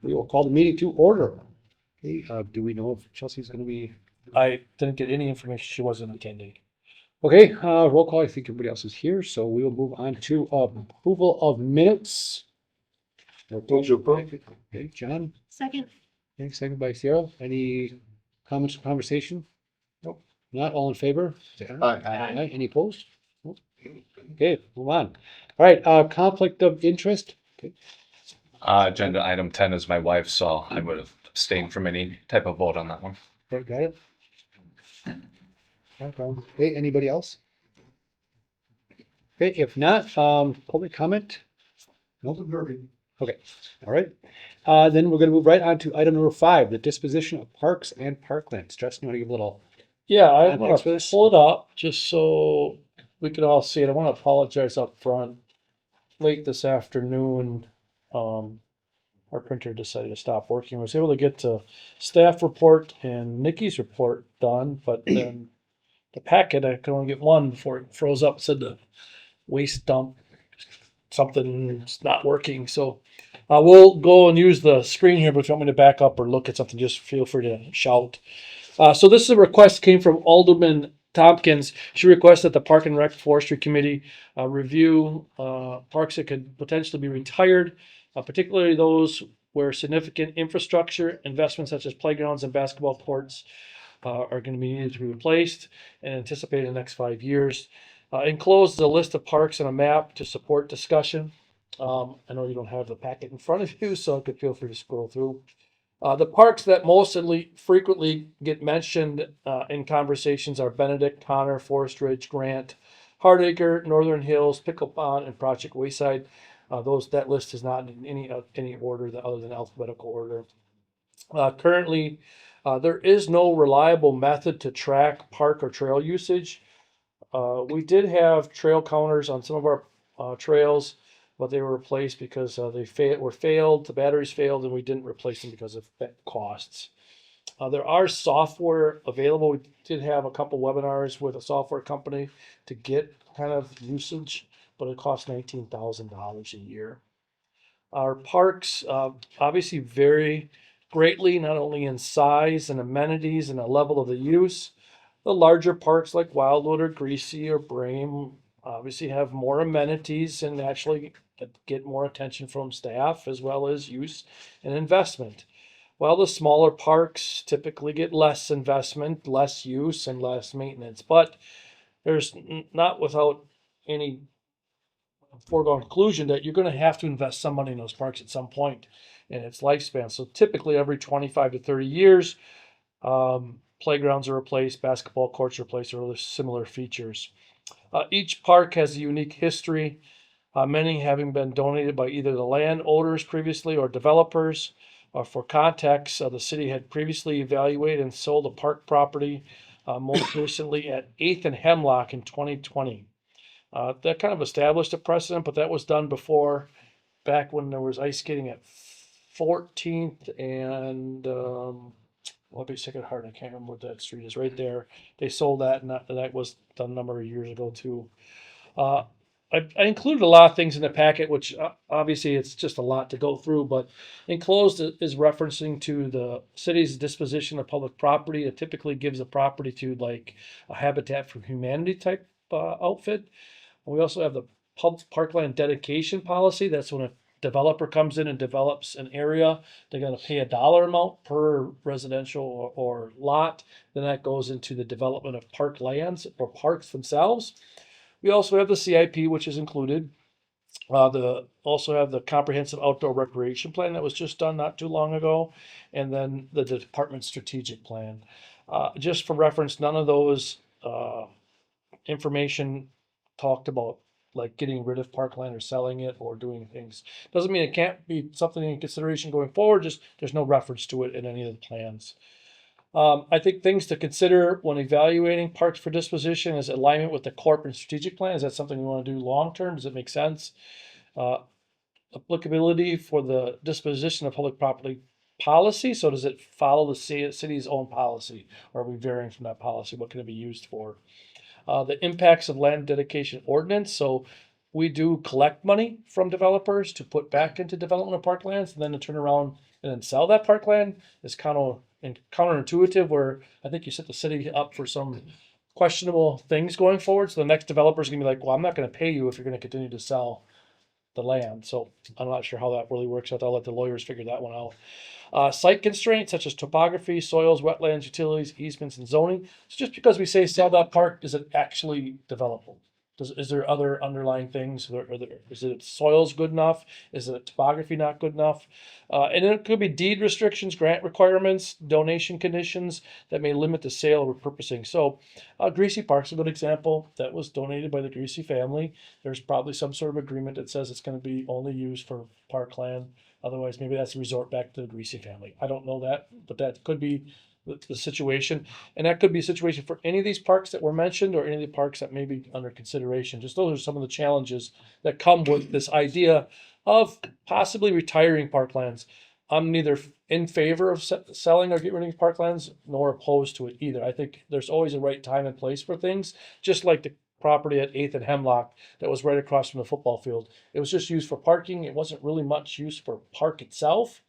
we will call the meeting to order. Okay, do we know if Chelsea's gonna be? I didn't get any information. She wasn't attending. Okay, roll call. I think everybody else is here, so we will move on to approval of minutes. Okay, John, Second. okay, second by Sarah. Any comments or conversation? Nope. Not all in favor? Say aye. Aye. Any opposed? Nope. Okay, move on. All right, conflict of interest. Okay, Agenda item 10 is my wife, so I would have abstained from any type of vote on that one. okay, got it. No problem. Okay, anybody else? Okay, if not, public comment? No. Okay, all right. Then we're gonna move right on to item number 5, the disposition of parks and parklands. Justin, you wanna give a little? Yeah, I Context want for to this? pull it up just so we can all see it. I want to apologize up front. Late this afternoon, our printer decided to stop working. I was able to get the staff report and Nikki's report done, but then the packet, I could only get one before it froze up. It said the waste dump, something's not working. So we'll go and use the screen here, but if you want me to back up or look at something, just feel free to shout. So this is a request came from Alderman Tompkins. She requests that the Park and Rec Forestry Committee review parks that could potentially be retired, particularly those where significant infrastructure investments such as playgrounds and basketball courts are going to be needed to be replaced and anticipated in the next 5 years. Enclosed is a list of parks and a map to support discussion. I know you don't have the packet in front of you, so I could feel free to scroll through. The parks that most frequently get mentioned in conversations are Benedict, Connor, Forest Ridge, Grant, Hardacre, Northern Hills, Pickle Pond, and Project Wayside. That list is not in any order other than alphabetical order. Currently, there is no reliable method to track park or trail usage. We did have trail counters on some of our trails, but they were replaced because they were failed. The batteries failed, and we didn't replace them because of costs. There are software available. We did have a couple webinars with a software company to get kind of usage, but it costs $19,000 a year. Our parks obviously vary greatly, not only in size and amenities and the level of the use. The larger parks like Wildwood or Greasy or Brame obviously have more amenities and naturally get more attention from staff as well as use and investment. While the smaller parks typically get less investment, less use, and less maintenance. But there's not without any foregone conclusion that you're going to have to invest some money in those parks at some point in its lifespan. So typically every 25 to 30 years, playgrounds are replaced, basketball courts are replaced, or other similar features. Each park has a unique history, many having been donated by either the landowners previously or developers. For context, the city had previously evaluated and sold a park property, most recently at 8th and Hemlock in 2020. That kind of established a precedent, but that was done before, back when there was ice skating at 14th and let me second heart. I can't remember what that street is right there. They sold that, and that was done a number of years ago too. I included a lot of things in the packet, which obviously it's just a lot to go through, but enclosed is referencing to the city's disposition of public property. It typically gives a property to like a Habitat for Humanity type outfit. We also have the public parkland dedication policy. That's when a developer comes in and develops an area, they're going to pay $1 amount per residential or lot. Then that goes into the development of park lands or parks themselves. We also have the CIP, which is included. Also have the comprehensive outdoor recreation plan that was just done not too long ago, and then the department strategic plan. Just for reference, none of those information talked about like getting rid of parkland or selling it or doing things. Doesn't mean it can't be something in consideration going forward. Just there's no reference to it in any of the plans. I think things to consider when evaluating parks for disposition is alignment with the corporate strategic plan. Is that something we want to do long term? Does it make sense? Applicability for the disposition of public property policy. So does it follow the city's own policy, or are we varying from that policy? What can it be used for? The impacts of land dedication ordinance. So we do collect money from developers to put back into development of parklands and then to turn around and then sell that parkland is kind of counterintuitive, where I think you set the city up for some questionable things going forward. So the next developer is gonna be like, well, I'm not gonna pay you if you're gonna continue to sell the land. So I'm not sure how that really works out. I'll let the lawyers figure that one out. Site constraints such as topography, soils, wetlands, utilities, easements, and zoning. So just because we say sell that park, is it actually developable? Is there other underlying things? Is it soils good enough? Is it topography not good enough? And then it could be deed restrictions, grant requirements, donation conditions that may limit the sale or repurposing. So Greasy Park's a good example. That was donated by the Greasy family. There's probably some sort of agreement that says it's going to be only used for parkland. Otherwise, maybe that's a resort back to the Greasy family. I don't know that, but that could be the situation. And that could be a situation for any of these parks that were mentioned or any of the parks that may be under consideration. Just those are some of the challenges that come with this idea of possibly retiring parklands. I'm neither in favor of selling or getting rid of parklands nor opposed to it either. I think there's always a right time and place for things, just like the property at 8th and Hemlock that was right across from the football field. It was just used for parking. It wasn't really much use for park itself.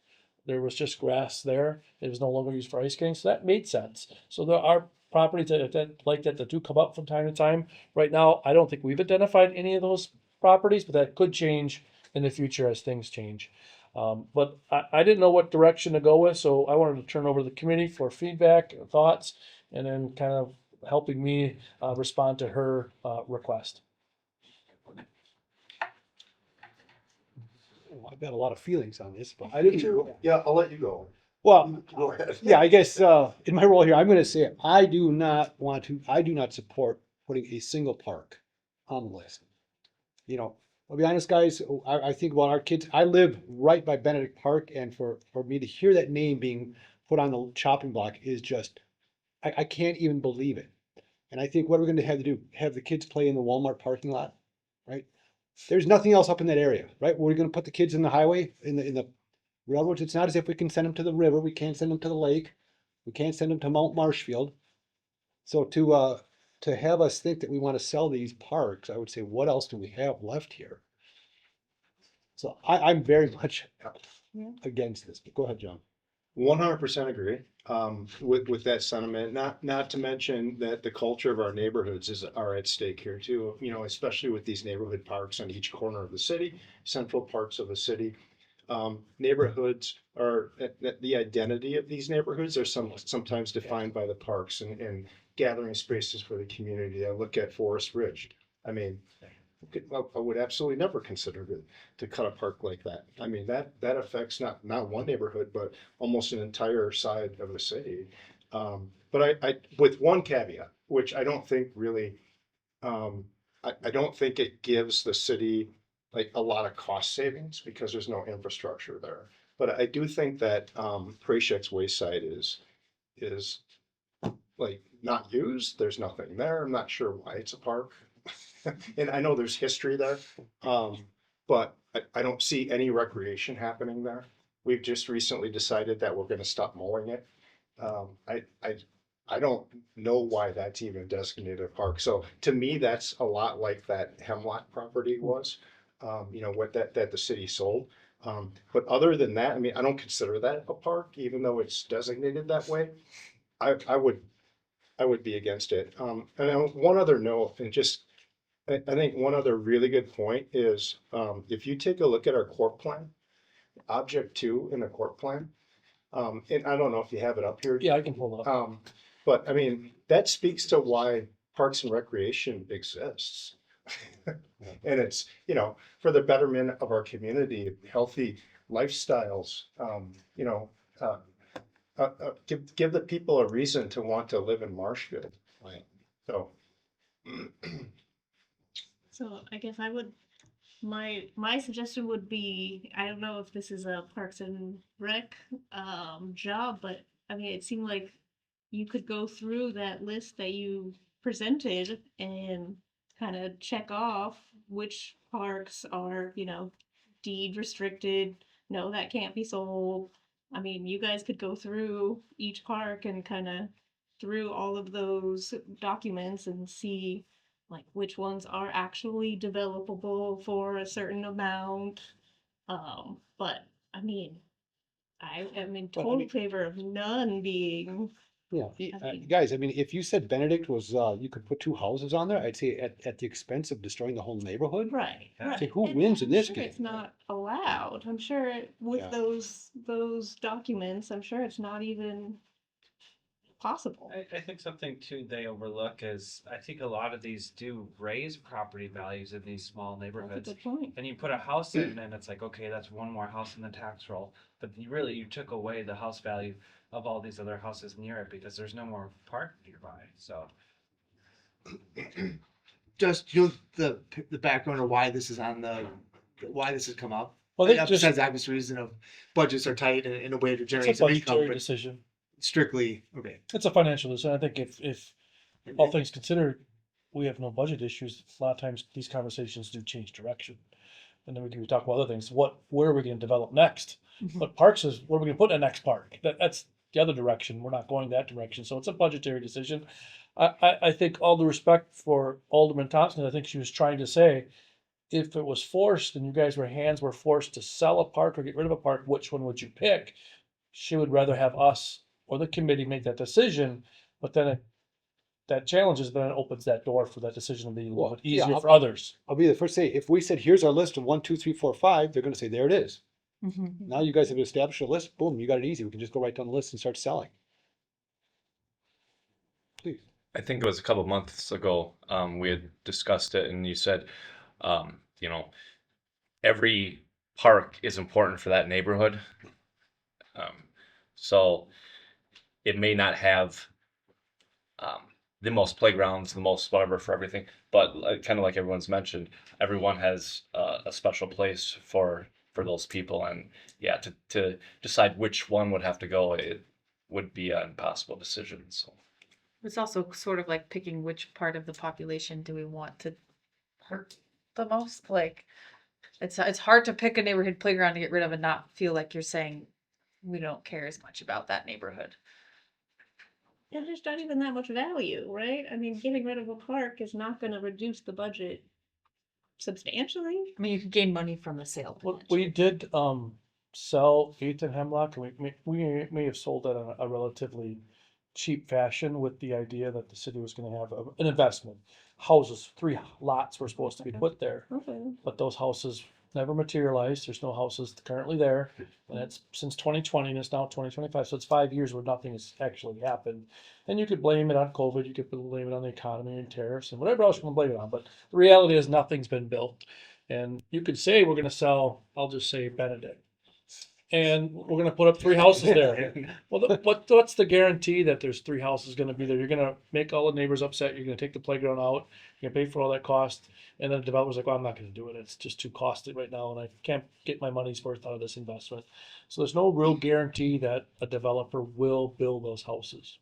There was just grass there. It was no longer used for ice skating, so that made sense. So there are properties that do come up from time to time. Right now, I don't think we've identified any of those properties, but that could change in the future as things change. But I didn't know what direction to go with, so I wanted to turn over to the committee for feedback, thoughts, and then kind of helping me respond to her request. I've got a lot of feelings on this, but I didn't. Yeah, I'll let you go. Well, Go ahead. yeah, I guess in my role here, I'm going to say I do not support putting a single park on the list. You know, I'll be honest, guys. I think about our kids. I live right by Benedict Park, and for me to hear that name being put on the chopping block is just, I can't even believe it. And I think what we're going to have to do, have the kids play in the Walmart parking lot, right? There's nothing else up in that area, right? We're going to put the kids in the highway, in the railroads. It's not as if we can send them to the river. We can't send them to the lake. We can't send them to Mount Marshfield. So to have us think that we want to sell these parks, I would say, what else do we have left here? So I'm very much against this. But go ahead, John. 100% agree with that sentiment. Not to mention that the culture of our neighborhoods are at stake here too. You know, especially with these neighborhood parks on each corner of the city, central parts of the city. Neighborhoods are the identity of these neighborhoods are sometimes defined by the parks and gathering spaces for the community. I look at Forest Ridge. I mean, I would absolutely never consider to cut a park like that. I mean, that affects not one neighborhood, but almost an entire side of the city. But I with one caveat, which I don't think really, I don't think it gives the city like a lot of cost savings because there's no infrastructure there. But I do think that Prashek's Wayside is like not used. There's nothing there. I'm not sure why it's a park. And I know there's history there, but I don't see any recreation happening there. We've just recently decided that we're gonna stop mowing it. I don't know why that's even designated a park. So to me, that's a lot like that Hemlock property was, you know, what that the city sold. But other than that, I mean, I don't consider that a park, even though it's designated that way. I would be against it. And then one other note, and just I think one other really good point is if you take a look at our court plan, object 2 in the court plan, and I don't know if you have it up here. Yeah, I can pull it up. But I mean, that speaks to why Parks and Recreation exists. And it's, you know, for the betterment of our community, healthy lifestyles, you know, give the people a reason to want to live in Marshfield. Right. So. So I guess I would, my suggestion would be, I don't know if this is a Parks and Rec job, but I mean, it seemed like you could go through that list that you presented and kind of check off which parks are, you know, deed restricted, no, that can't be sold. I mean, you guys could go through each park and kind of through all of those documents and see like which ones are actually developable for a certain amount. But I mean, I am in But I total mean- favor of none being, Yeah, I mean- guys, I mean, if you said Benedict was, you could put 2 houses on there, I'd say at the expense of destroying the whole neighborhood. right, right. Say, who And wins in I'm this sure game? It's not allowed. I'm sure with Yeah. those documents, I'm sure it's not even possible. I think something too they overlook is I think a lot of these do raise property values in these small That's a neighborhoods. good point. And you put a house in and it's like, okay, that's one more house in the tax roll. But you took away the house value of all these other houses near it because there's no more park nearby. So Just the background of why this is on why this has come up. Well, I think just, Besides the obvious reason of budgets are tight and in a way to generate it's a some income, budgetary but decision. strictly okay. It's a financial decision. I think if all things considered, we have no budget issues. A lot of times these conversations do change direction. And then we can talk about other things. Where are we gonna develop next? What parks where are we gonna put in the next park? That's the other direction. We're not going that direction. So it's a budgetary decision. I think all the respect for Alderman Thompson, I think she was trying to say, if it was forced and you guys hands were forced to sell a park or get rid of a park, which one would you pick? She would rather have us or the committee make that decision, but then that challenges, then it opens that door for that decision to be a little Well, bit yeah, easier for others. I'll be the first to say, if we said, here's our list of 1, 2, 3, 4, 5, they're gonna say, there it is. Now you guys have established a list, boom, you got it easy. We can just go right down the list and start selling. Please. I think it was a couple months ago, we had discussed it and you said, you know, every park is important for that neighborhood. So it may not have, the most playgrounds, the most whatever for everything, but kind of like everyone's mentioned, everyone has a special place for those people. And yeah, to decide which one would have to go, it would be an impossible decision, so. It's also sort of like picking which part of the population do we want to hurt the most. Like, it's hard to pick a neighborhood playground to get rid of and not feel like you're saying we don't care as much about that neighborhood. And there's not even that much value, right? I mean, getting rid of a park is not gonna reduce the budget substantially. I mean, you could gain money from the sale. Well, potentially. we did sell 8th and Hemlock, and we may have sold that in a relatively cheap fashion with the idea that the city was gonna have an investment. Houses, 3 lots were supposed to be put there, Okay. but those houses never materialized. There's no houses currently there. And it's since 2020 and it's now 2025. So it's 5 years where nothing has actually happened. And you could blame it on COVID, you could blame it on the economy and tariffs and whatever else you want to blame it on. But the reality is nothing's been built. And you could say we're gonna sell, I'll just say Benedict. And we're gonna put up 3 houses there. Well, what's the guarantee that there's 3 houses gonna be there? You're gonna make all the neighbors upset, you're gonna take the playground out, you're gonna pay for all that cost, and then the developer's like, well, I'm not gonna do it, it's just too costly right now, and I can't get my money's worth out of this investment. So there's no real guarantee that a developer will build those houses.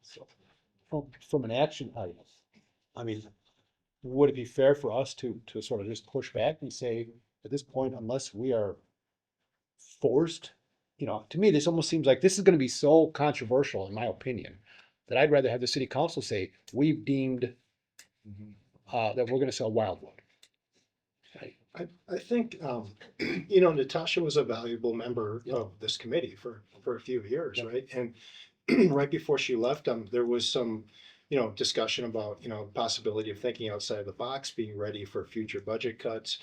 So, from an action item, I mean, would it be fair for us to sort of just push back and say, at this point, unless we are forced, you know, to me, this almost seems like this is gonna be so controversial, in my opinion, that I'd rather have the city council say, we've deemed that we're gonna sell Wildwood. I think, you know, Natasha was a valuable member of this committee for a few years, Yeah. right? And right before she left, there was some, you know, discussion about, you know, possibility of thinking outside the box, being ready for future budget cuts.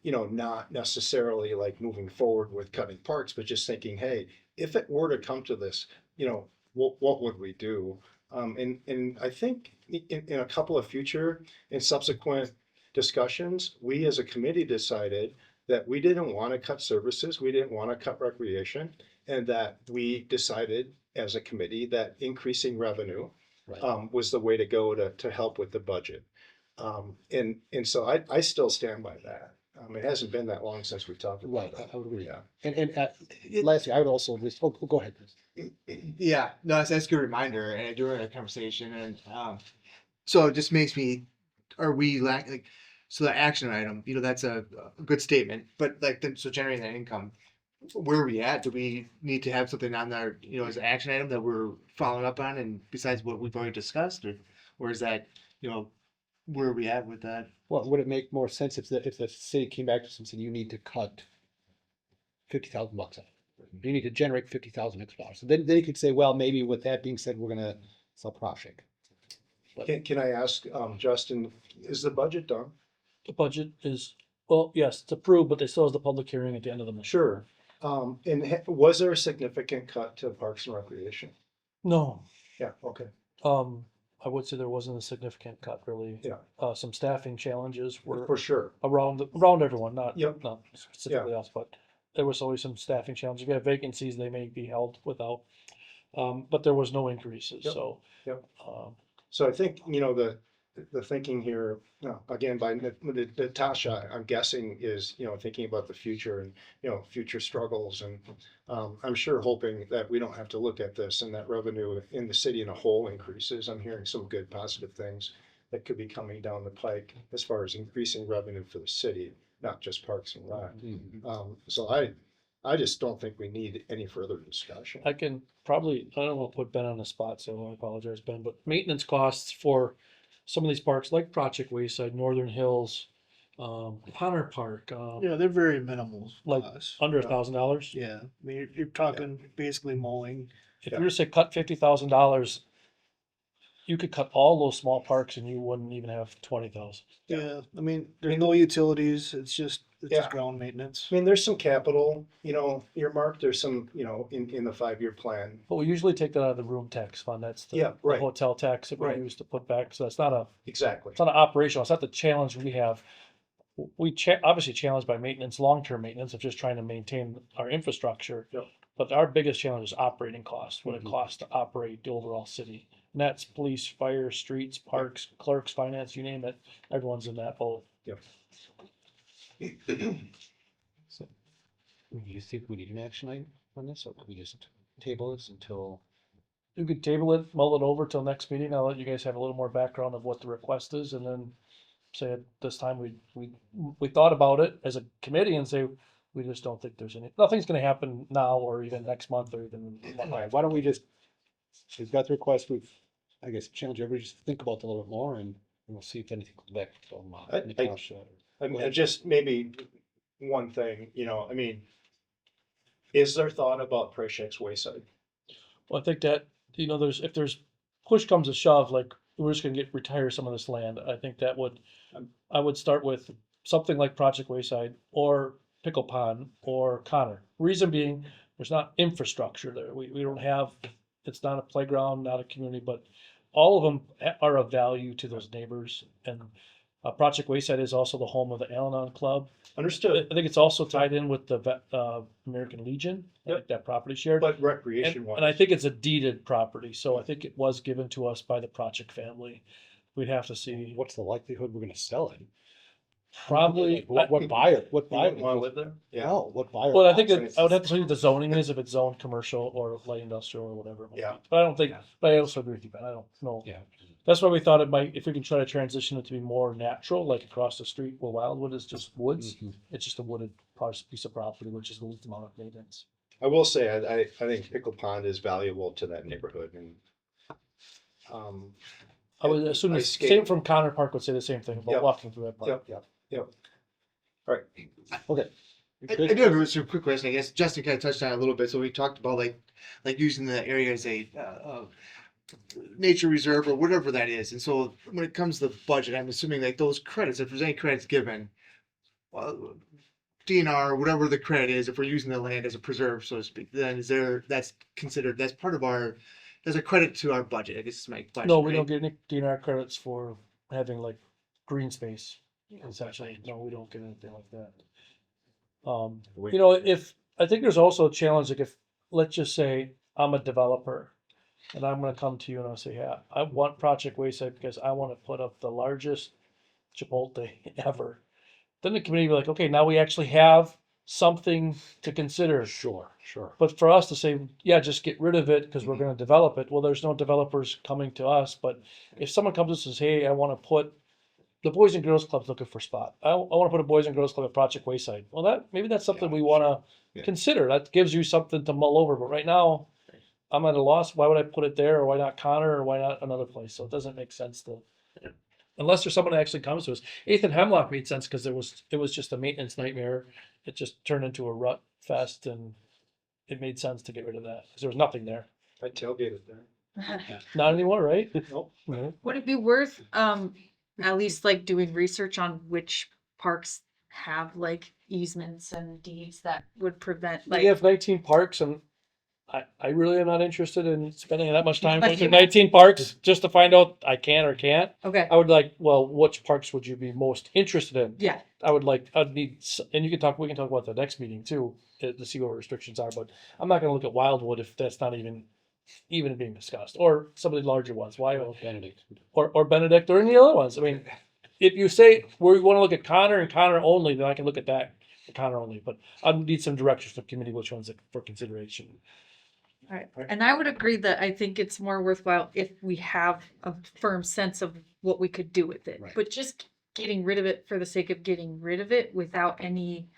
You know, not necessarily like moving forward with cutting parks, but just thinking, hey, if it were to come to this, you know, what would we do? And I think in a couple of future and subsequent discussions, we as a committee decided that we didn't want to cut services, we didn't want to cut recreation, and that we decided as a committee that increasing revenue Right. was the way to go to help with the budget. And so I still stand by that. It hasn't been that long since we talked about Right, that. I would agree. Yeah. And lastly, I would also just, go ahead. Chris. Yeah, no, that's a good reminder, and I do remember that conversation, and so it just makes me, are we like, so the action item, you know, that's a good statement, but like, then, so generating that income, where are we at? Do we need to have something on there, you know, as an action item that we're following up on, and besides what we've already discussed, or is that, you know, where are we at with that? Well, would it make more sense if the city came back to us and said, you need to cut $50,000 out? You need to generate 50,000 extra dollars. So then you could say, well, maybe with that being said, we're gonna sell project. Can I ask, Justin, is the budget done? The budget is, well, yes, it's approved, but they still has the public hearing at the end of the month. Sure. Was there a significant cut to Parks and Recreation? No, Yeah, okay. I would say there wasn't a significant cut really. Yeah. Some staffing challenges were For sure. around everyone, not Yep. not specifically us, but there was always some staffing challenges. If you have vacancies, they may be held without. But there was no increases, Yep. so. Yep. Um, So I think, the thinking here, again, by Natasha, I'm guessing is, thinking about the future and, future struggles. And I'm sure hoping that we don't have to look at this and that revenue in the city in a whole increases. I'm hearing some good positive things that could be coming down the pike as far as increasing revenue for the city, not just Parks and Rec. So I just don't think we need any further discussion. I can probably, I don't want to put Ben on the spot, so I apologize, Ben, but maintenance costs for some of these parks like Project Wayside, Northern Hills, Connor Park, Yeah, they're very minimal. Like, costs. under $1,000. Yeah, I mean, you're talking basically mowing. If you were to say cut $50,000, you could cut all those small parks and you wouldn't even have 20,000. Yeah, I mean, there's no utilities. It's just Yeah. ground maintenance. I mean, there's some capital, earmarked, there's some, in the 5-year plan. But we usually take that out of the room tax fund. That's the, Yeah, the right. hotel tax that we Right. use to put back. So it's not Exactly. it's not an operational. It's not the challenge we have. We obviously challenged by maintenance, long-term maintenance of just trying to maintain our infrastructure. Yep. But our biggest challenge is operating costs, what Mhm. it costs to operate the overall city. And that's police, fire, streets, parks, clerks, finance, you name it. Everyone's in that boat. So, do you think we need an action item on this, or could we just table this until? You could table it, mull it over till next meeting. I'll let you guys have a little more background of what the request is, and then say at this time we thought about it as a committee and say we just don't think there's nothing's gonna happen now or even next month or even. All right, why don't we just, we've got the request, I guess, challenge everybody just to think about it a little bit more, and we'll see if anything comes back from Natasha. I mean, just maybe one thing, I mean, is there thought about Preshek's Wayside? Well, I think that, if there's push comes to shove, like we're just gonna retire some of this land, I think that I would start with something like Project Wayside or Pickle Pond or Connor. Reason being, there's not infrastructure there. We don't have, it's not a playground, not a community, but all of them are of value to those neighbors. And Project Wayside is also the home of the Al-Anon Club. Understood, I think it's also tied in with the American Legion. I Yep. think that property shared. but recreation And I wise, think it's a deeded property, so I think it was given to us by the Project family. We'd have to see, What's the likelihood we're gonna sell it? probably, What buyer, what you buyer? wouldn't wanna live there? Yeah, No, what buyer? well, I think It's- I would have to see what the zoning is, if it's zoned commercial or light industrial or whatever. it might Yeah. be. But I don't think, but I also agree with you, Ben, I don't know. Yeah. That's why we thought it might, if we can try to transition it to be more natural, like across the street where Wildwood is just woods, Mhm. it's just a wooded piece of property, which is the least amount of maintenance. I will say, I think Pickle Pond is valuable to that neighborhood and, I would assume I the skate- same from Connor Park would say the same thing about Yep. walking through that park. Yep. All right, Okay. I do have a quick question. I guess Justin kind of touched on it a little bit. So we talked about like using the area as a nature reserve or whatever that is. And so when it comes to the budget, I'm assuming like those credits, if there's any credits given, well, DNR, whatever the credit is, if we're using the land as a preserve, so to speak, then that's considered, that's part of there's a credit to our budget. I guess it's my question. No, we right? don't get any DNR credits for having like green space, essentially. No, we don't get anything like that. If, I think there's also a challenge, like if, let's just say I'm a developer and I'm gonna come to you and I'll say, yeah, I want Project Wayside because I wanna put up the largest Chipotle ever. Then the committee will be like, okay, now we actually have something to consider. Sure. But for us to say, yeah, just get rid of it because we're gonna develop it, well, there's no developers coming to us, but if someone comes to us and says, hey, I wanna put, the Boys and Girls Club's looking for a spot. I wanna put a Boys and Girls Club at Project Wayside. Well, maybe that's something we wanna Yeah. consider. That gives you something to mull over, but right now, I'm at a loss. Why would I put it there, or why not Connor, or why not another place? So it doesn't make sense to unless there's someone that actually comes to us. 8th and Hemlock made sense because it was just a maintenance nightmare. It just turned into a rut fest, and it made sense to get rid of that because there was nothing there. I tailgated there. Not anymore, right? Nope. No. Would it be worth, at least like doing research on which parks have like easements and deeds that would prevent We like, have 19 parks, and I really am not interested in spending that much time going through Like- 19 parks just to find out I can or can't. okay, I would like, well, which parks would you be most interested in? yeah, I'd need, and we can talk about the next meeting too, to see what restrictions are, but I'm not gonna look at Wildwood if that's not even being discussed, or some of the larger ones, why, Well, Benedict. or Benedict, or any other ones. I mean, if you say we wanna look at Connor and Connor only, then I can look at that, Connor only, but I need some directions from committee, which ones for consideration. alright. And I would agree that I think it's more worthwhile if we have a firm sense of what we could do with it. Right. But just getting rid of it for the sake of getting rid of it without any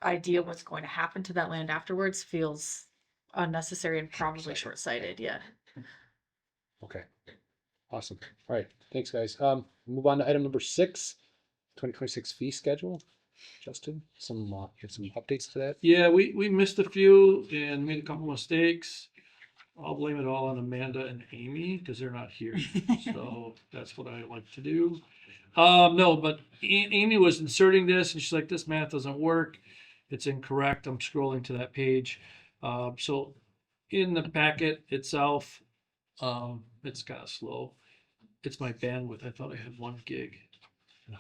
idea what's going to happen to that land afterwards feels unnecessary and probably short-sighted, yeah. Okay. Awesome. All right. Thanks, guys. Move on to item number 6, 2026 fee schedule. Justin, you have some updates to that? Yeah, we missed a few and made a couple mistakes. I'll blame it all on Amanda and Amy because they're not here. So that's what I like to do. No, but Amy was inserting this and she's like, this math doesn't work. It's incorrect. I'm scrolling to that page. So in the packet itself, it's kind of slow. It's my bandwidth. I thought I had 1 gig,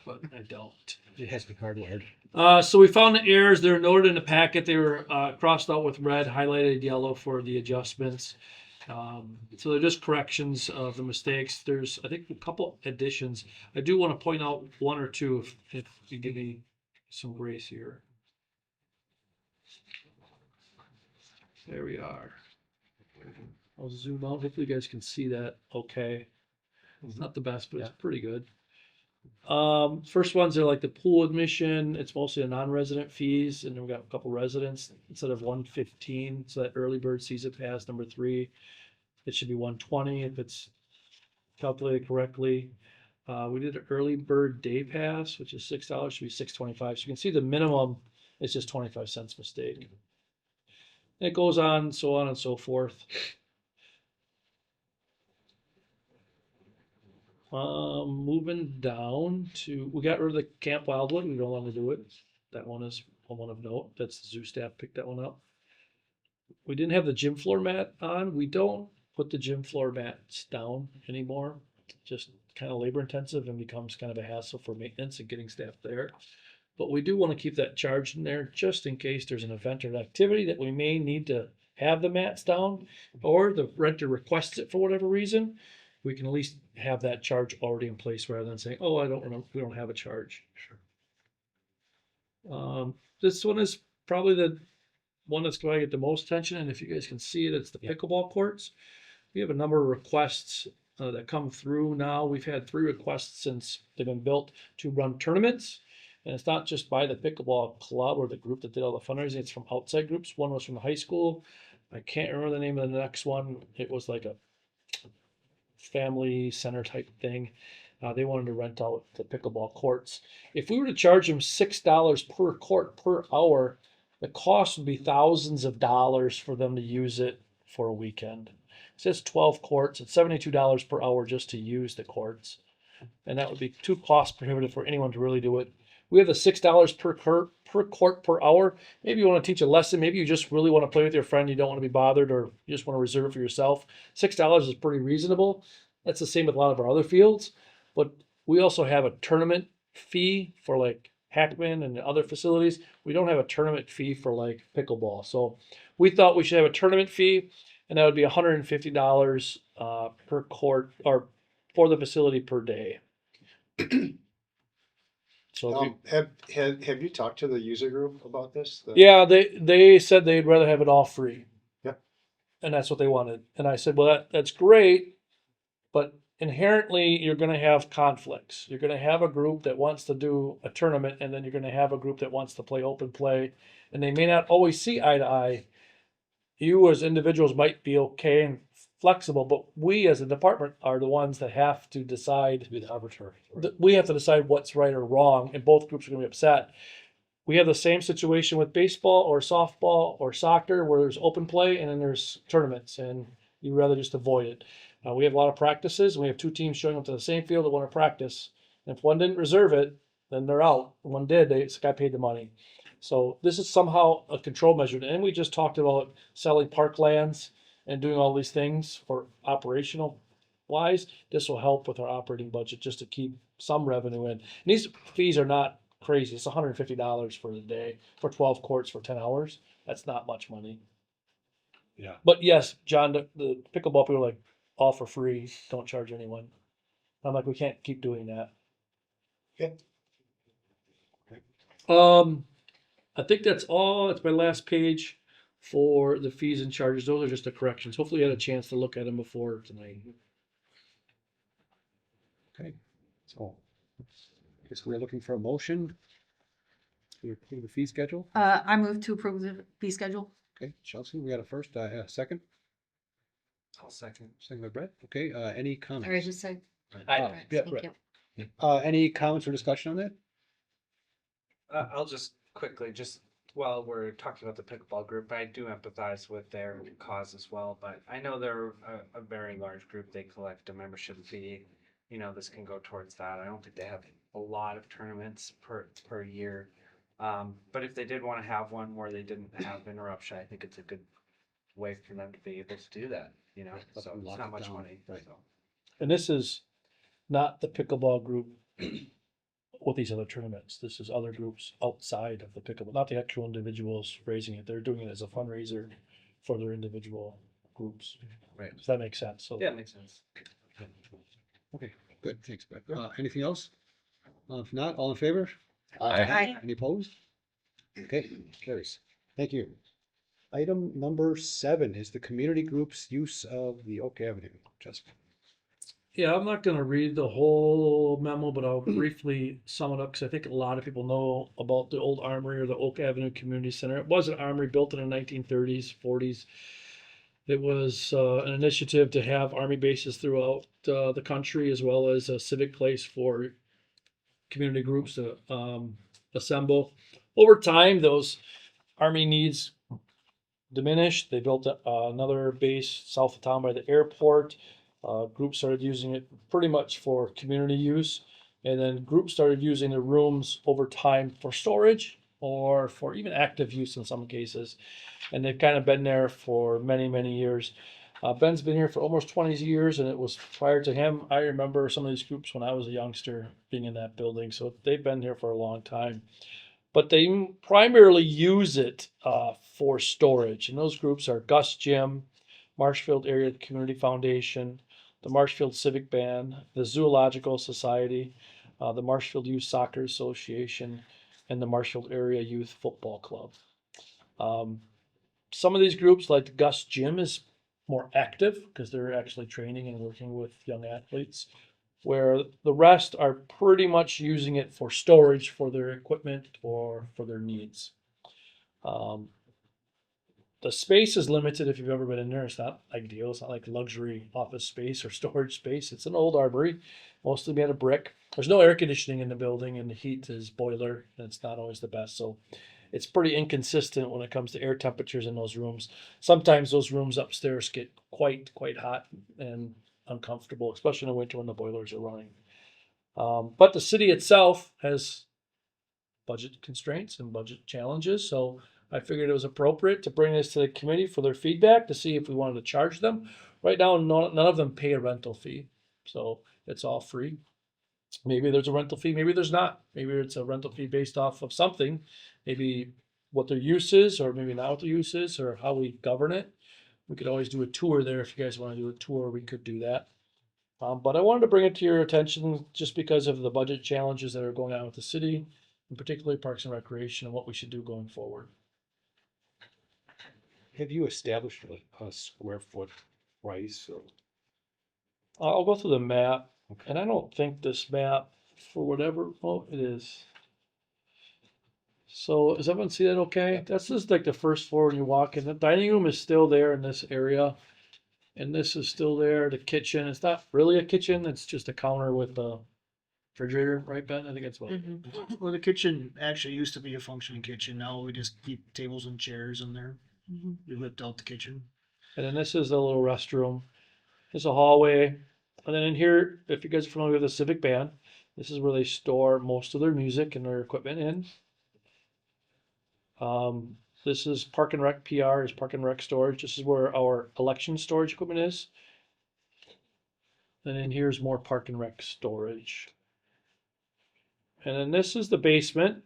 but I don't. It has to be hardwired. So we found the errors. They're noted in the packet. They were crossed out with red, highlighted yellow for the adjustments. So they're just corrections of the mistakes. There's, I think, a couple additions. I do want to point out 1 or 2 if you give me some grace here. There we are. I'll zoom out. Hopefully you guys can see that okay. It's not the best, but it's pretty good. First ones are like the pool admission. It's mostly the non-resident fees, and then we got a couple residents instead of 115. So that early bird season pass number 3, it should be 120 if it's calculated correctly. We did an early bird day pass, which is $6, should be $6.25. So you can see the minimum is just 25 cents mistake. And it goes on and so forth. Moving down to, we got rid of the Camp Wildwood. We no longer do it. That one is one of note. That's the zoo staff picked that one up. We didn't have the gym floor mat on. We don't put the gym floor mats down anymore. Just kind of labor intensive and becomes kind of a hassle for maintenance and getting staff there. But we do want to keep that charge in there just in case there's an event or an activity that we may need to have the mats down, or the renter requests it for whatever reason. We can at least have that charge already in place rather than saying, oh, I don't remember, we don't have a charge. Sure. This one is probably the one that's going to get the most attention. And if you guys can see it, it's the pickleball courts. We have a number of requests that come through now. We've had 3 requests since they've been built to run tournaments. And it's not just by the pickleball club or the group that did all the fundraising. It's from outside groups. One was from the high school. I can't remember the name of the next one. It was like a family center type thing. They wanted to rent out the pickleball courts. If we were to charge them $6 per court per hour, the cost would be thousands of dollars for them to use it for a weekend. It says 12 courts. It's $72 per hour just to use the courts. And that would be too cost prohibitive for anyone to really do it. We have the $6 per court per hour. Maybe you want to teach a lesson. Maybe you just really want to play with your friend. You don't want to be bothered, or you just want to reserve it for yourself. $6 is pretty reasonable. That's the same with a lot of our other fields. But we also have a tournament fee for like Hackman and other facilities. We don't have a tournament fee for like pickleball. So we thought we should have a tournament fee, and that would be $150 per court or for the facility per day. So if you, Have you talked to the user group about this? yeah, they said they'd rather have it all free. Yep. And that's what they wanted. And I said, well, that's great, but inherently you're going to have conflicts. You're going to have a group that wants to do a tournament, and then you're going to have a group that wants to play open play, and they may not always see eye to eye. You as individuals might be okay and flexible, but we as a department are the ones that have to decide. To be the arbitrary. We have to decide what's right or wrong, and both groups are gonna be upset. We have the same situation with baseball or softball or soccer where there's open play and then there's tournaments, and you rather just avoid it. We have a lot of practices, and we have two teams showing up to the same field that want to practice. And if one didn't reserve it, then they're out. If one did, they got paid the money. So this is somehow a control measure. And we just talked about selling park lands and doing all these things for operational wise. This will help with our operating budget just to keep some revenue in. And these fees are not crazy. It's $150 for the day for 12 courts for 10 hours. That's not much money. Yeah. But yes, John, the pickleball people are like, all for free, don't charge anyone. I'm like, we can't keep doing that. Okay. I think that's all. It's my last page for the fees and charges. Those are just the corrections. Hopefully you had a chance to look at them before tonight. Okay, so I guess we're looking for a motion to approve the fee schedule. I move to approve the fee schedule. Okay, Chelsea, we got a first, a second, I'll second. second by Brett. Okay, any Or comments? just say. Yeah, Thank Brett. you. Any comments or discussion on that? I'll just quickly, just while we're talking about the pickleball group, I do empathize with their cause as well, but I know they're a very large group. They collect a membership fee. You know, this can go towards that. I don't think they have a lot of tournaments per year. But if they did want to have one where they didn't have interruption, I think it's a good way for them to be able to do that, you know, Let so them it's lock not it much down, money. right. So. And this is not the pickleball group with these other tournaments. This is other groups outside of the pickleball, not the actual individuals raising it. They're doing it as a fundraiser for their individual groups. Right. Does that make sense? So Yeah, it makes sense. Okay, good, thanks, Brett. Anything else? If not, all in favor? Aye. Any opposed? Okay, carries. Thank you. Item number 7 is the community group's use of the Oak Avenue. Jessica. yeah, I'm not gonna read the whole memo, but I'll briefly sum it up because I think a lot of people know about the old armory or the Oak Avenue Community Center. It was an armory built in the 1930s, 40s. It was an initiative to have army bases throughout the country, as well as a civic place for community groups to assemble. Over time, those army needs diminished. They built another base south of town by the airport. Groups started using it pretty much for community use. And then groups started using the rooms over time for storage or for even active use in some cases. And they've kind of been there for many, many years. Ben's been here for almost 20 years, and it was prior to him. I remember some of these groups when I was a youngster being in that building. So they've been here for a long time. But they primarily use it for storage. And those groups are Gus Gym, Marshfield Area Community Foundation, the Marshfield Civic Band, the Zoological Society, the Marshfield Youth Soccer Association, and the Marshfield Area Youth Football Club. Some of these groups, like the Gus Gym, is more active because they're actually training and working with young athletes, where the rest are pretty much using it for storage for their equipment or for their needs. The space is limited if you've ever been in there. It's not ideal. It's not like luxury office space or storage space. It's an old armory, mostly made of brick. There's no air conditioning in the building, and the heat is boiler, and it's not always the best. So it's pretty inconsistent when it comes to air temperatures in those rooms. Sometimes those rooms upstairs get quite hot and uncomfortable, especially in the winter when the boilers are running. But the city itself has budget constraints and budget challenges, so I figured it was appropriate to bring this to the committee for their feedback to see if we wanted to charge them. Right now, none of them pay a rental fee, so it's all free. Maybe there's a rental fee, maybe there's not. Maybe it's a rental fee based off of something, maybe what their use is, or maybe not what their use is, or how we govern it. We could always do a tour there. If you guys want to do a tour, we could do that. But I wanted to bring it to your attention just because of the budget challenges that are going on with the city, and particularly Parks and Recreation, and what we should do going forward. Have you established a square foot price? Or? I'll go through the map, Okay. and I don't think this map, for whatever, oh, it is. So does everyone see that okay? That's just like the first floor when you walk in. The dining room is still there in this area. And this is still there, the kitchen. It's not really a kitchen, it's just a counter with a refrigerator, right, Ben? I think that's what. Mhm. Well, the kitchen actually used to be a functioning kitchen. Now we just keep tables and chairs in there. Mhm. We lift out the kitchen. And then this is a little restroom. There's a hallway. And then in here, if you guys are familiar with the Civic Band, this is where they store most of their music and their equipment in. This is Park and Rec PR, is Park and Rec storage. This is where our election storage equipment is. And then here's more Park and Rec storage. And then this is the basement.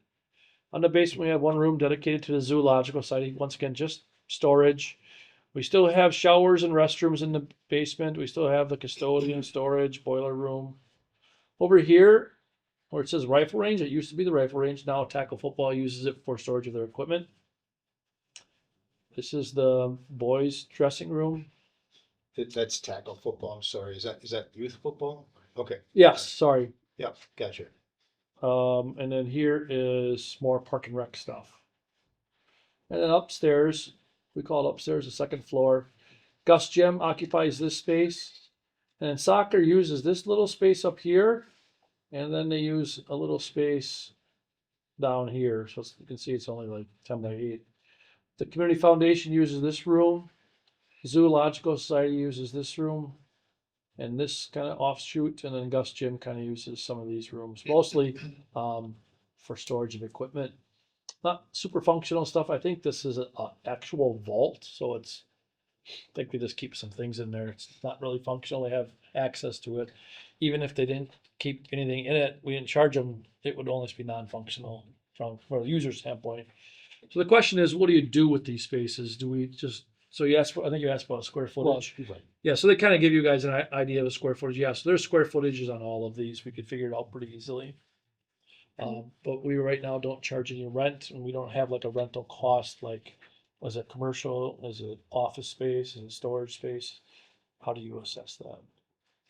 On the basement, we have one room dedicated to the Zoological Society. Once again, just storage. We still have showers and restrooms in the basement. We still have the custodian storage, boiler room. Over here, where it says rifle range, it used to be the rifle range. Now Tackle Football uses it for storage of their equipment. This is the boys' dressing room. That's tackle football, I'm sorry, is that youth football? Okay, Yes, sorry. yep, gotcha. And then here is more Park and Rec stuff. And then upstairs, we call it upstairs, the second floor. Gus Gym occupies this space. And then soccer uses this little space up here. And then they use a little space down here. So you can see it's only like 10 by 8. The Community Foundation uses this room. Zoological Society uses this room. And this kind of offshoot, and then Gus Gym kind of uses some of these rooms, mostly for storage of equipment. Not super functional stuff. I think this is an actual vault, so it's. I think they just keep some things in there. It's not really functional. They have access to it. Even if they didn't keep anything in it, we didn't charge them. It would almost be non-functional from a user standpoint. So the question is, what do you do with these spaces? Do we just so you asked? I think you asked about square footage. Yeah, so they kind of give you guys an idea of the square footage. Yeah, so there's square footages on all of these. We could figure it out pretty easily. But we right now don't charge any rent, and we don't have like a rental cost. Like, was it commercial? Is it office space? Is it storage space? How do you assess that?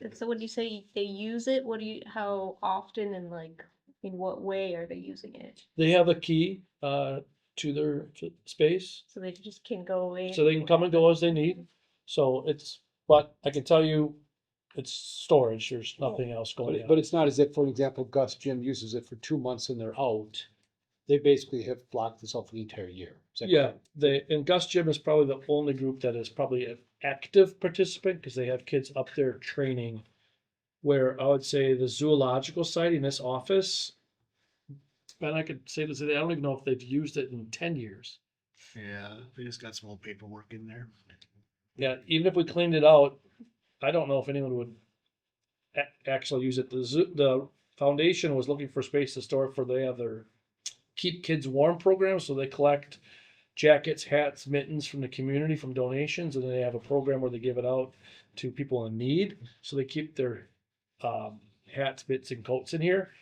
And so when you say they use it, how often and like in what way are they using it? They have a key to their space, So they just can go away. so they can come and go as they need. So but I can tell you, it's storage. There's nothing else going on. But it's not as if, for example, Gus Gym uses it for 2 months and they're out. They basically have blocked this off for the entire year. Is that Yeah, correct? and Gus Gym is probably the only group that is probably an active participant because they have kids up there training. Where I would say the Zoological Society in this office, and I could say this, I don't even know if they've used it in 10 years. Yeah, we just got some old paperwork in there. Yeah, even if we cleaned it out, I don't know if anyone would actually use it. The foundation was looking for space to store for they have their Keep Kids Warm program, so they collect jackets, hats, mittens from the community from donations, and then they have a program where they give it out to people in need. So they keep their hats, mitts, and coats in here.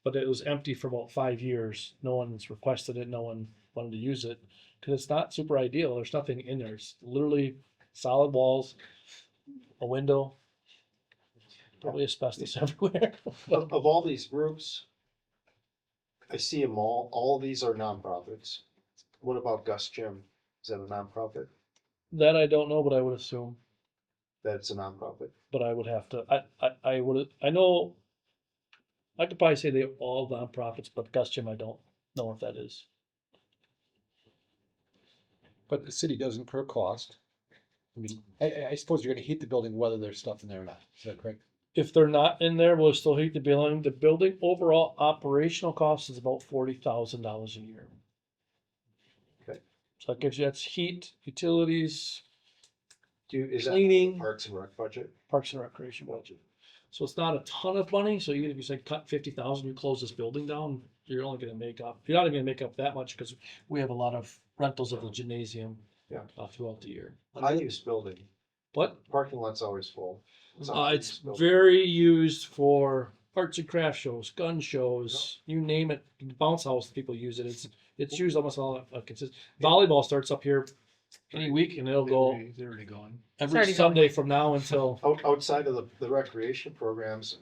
But it was empty for about 5 years. No one's requested it. No one wanted to use it because it's not super ideal. There's nothing in there. It's literally solid walls, a window, probably asbestos everywhere. Of all these groups, I see them all of these are nonprofits. What about Gus Gym? Is that a nonprofit? That I don't know, but I would assume. That's a nonprofit. But I would have to. I would. I know. I could probably say they're all nonprofits, but Gus Gym, I don't know if that is. But the city does incur cost. I mean, I suppose you're gonna heat the building whether there's stuff in there or not. Is that correct? If they're not in there, we'll still heat the building. The building overall operational cost is about $40,000 a year. Okay. So that gives you that's heat, utilities, Is that cleaning, Parks and Rec budget? Parks and Recreation budget. So it's not a ton of money. So even if you say cut 50,000, you close this building down, you're only going to make up. You're not even going to make up that much because we have a lot of rentals of the gymnasium. Yeah. Throughout the year. High use building. But Parking lot's always full. a it's high-use building. very used for arts and craft shows, gun shows, you name it. Bounce house people use it. It's used almost all consistent. Volleyball starts up here any week and it'll go They're already gone. every already Sunday from now until. Outside of the recreation programs,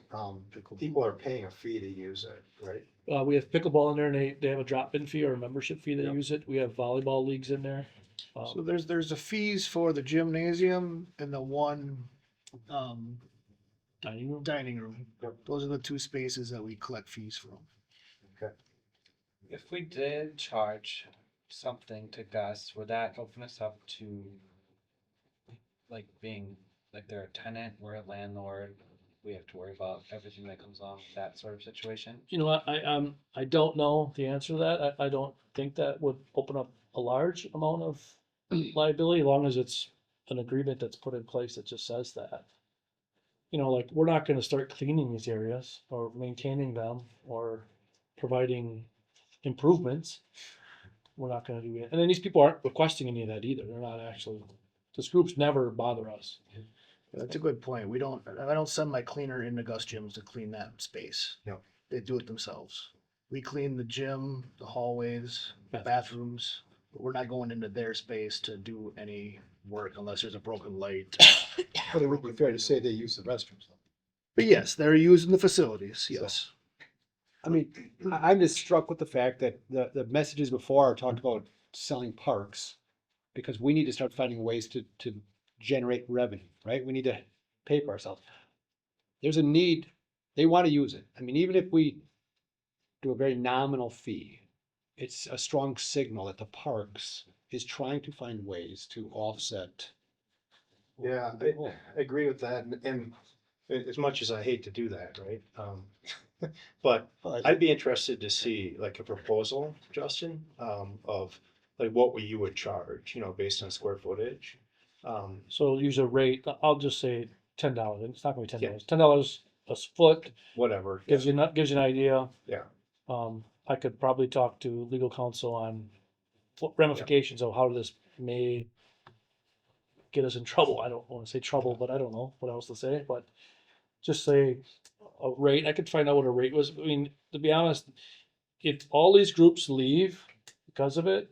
people are paying a fee to use it, right? We have pickleball in there, and they have a drop-in fee or a membership fee. They Yep. use it. We have volleyball leagues in there. So there's the fees for the gymnasium and the one, Dining room. dining room. Those are the two spaces that we collect fees from. If we did charge something to Gus, would that open us up to like being like they're a tenant, we're a landlord, we have to worry about everything that comes along with that sort of situation? You know what, I don't know the answer to that. I don't think that would open up a large amount of liability, as long as it's an agreement that's put in place that just says that. You know, like, we're not gonna start cleaning these areas or maintaining them or providing improvements. We're not gonna do it. And then these people aren't requesting any of that either. They're not actually, this groups never bother us. That's a good point. I don't send my cleaner into Gus Gyms to clean that space. No. They do it themselves. We clean the gym, the hallways, the bathrooms, but we're not going into their space to do any work unless there's a broken light. But it would be fair to say they use the restrooms. But yes, they're using the facilities, yes. I mean, I'm just struck with the fact that the messages before talked about selling parks, because we need to start finding ways to generate revenue, right? We need to pay for ourselves. There's a need, they want to use it. I mean, even if we do a very nominal fee, it's a strong signal that the parks is trying to find ways to offset. Yeah, I agree with that, and as much as I hate to do that, right? But I'd be interested to see like a proposal, Justin, of like what you would charge, you know, based on square footage. So use a rate, I'll just say $10. It's not gonna be Yeah. $10 a foot, Whatever. gives you, gives you an idea. Yeah. I could probably talk to legal counsel on what ramifications of how this may get us in trouble. I don't wanna say trouble, but I don't know what else to say, but just say a rate. I could find out what a rate was. I mean, to be honest, if all these groups leave because of it,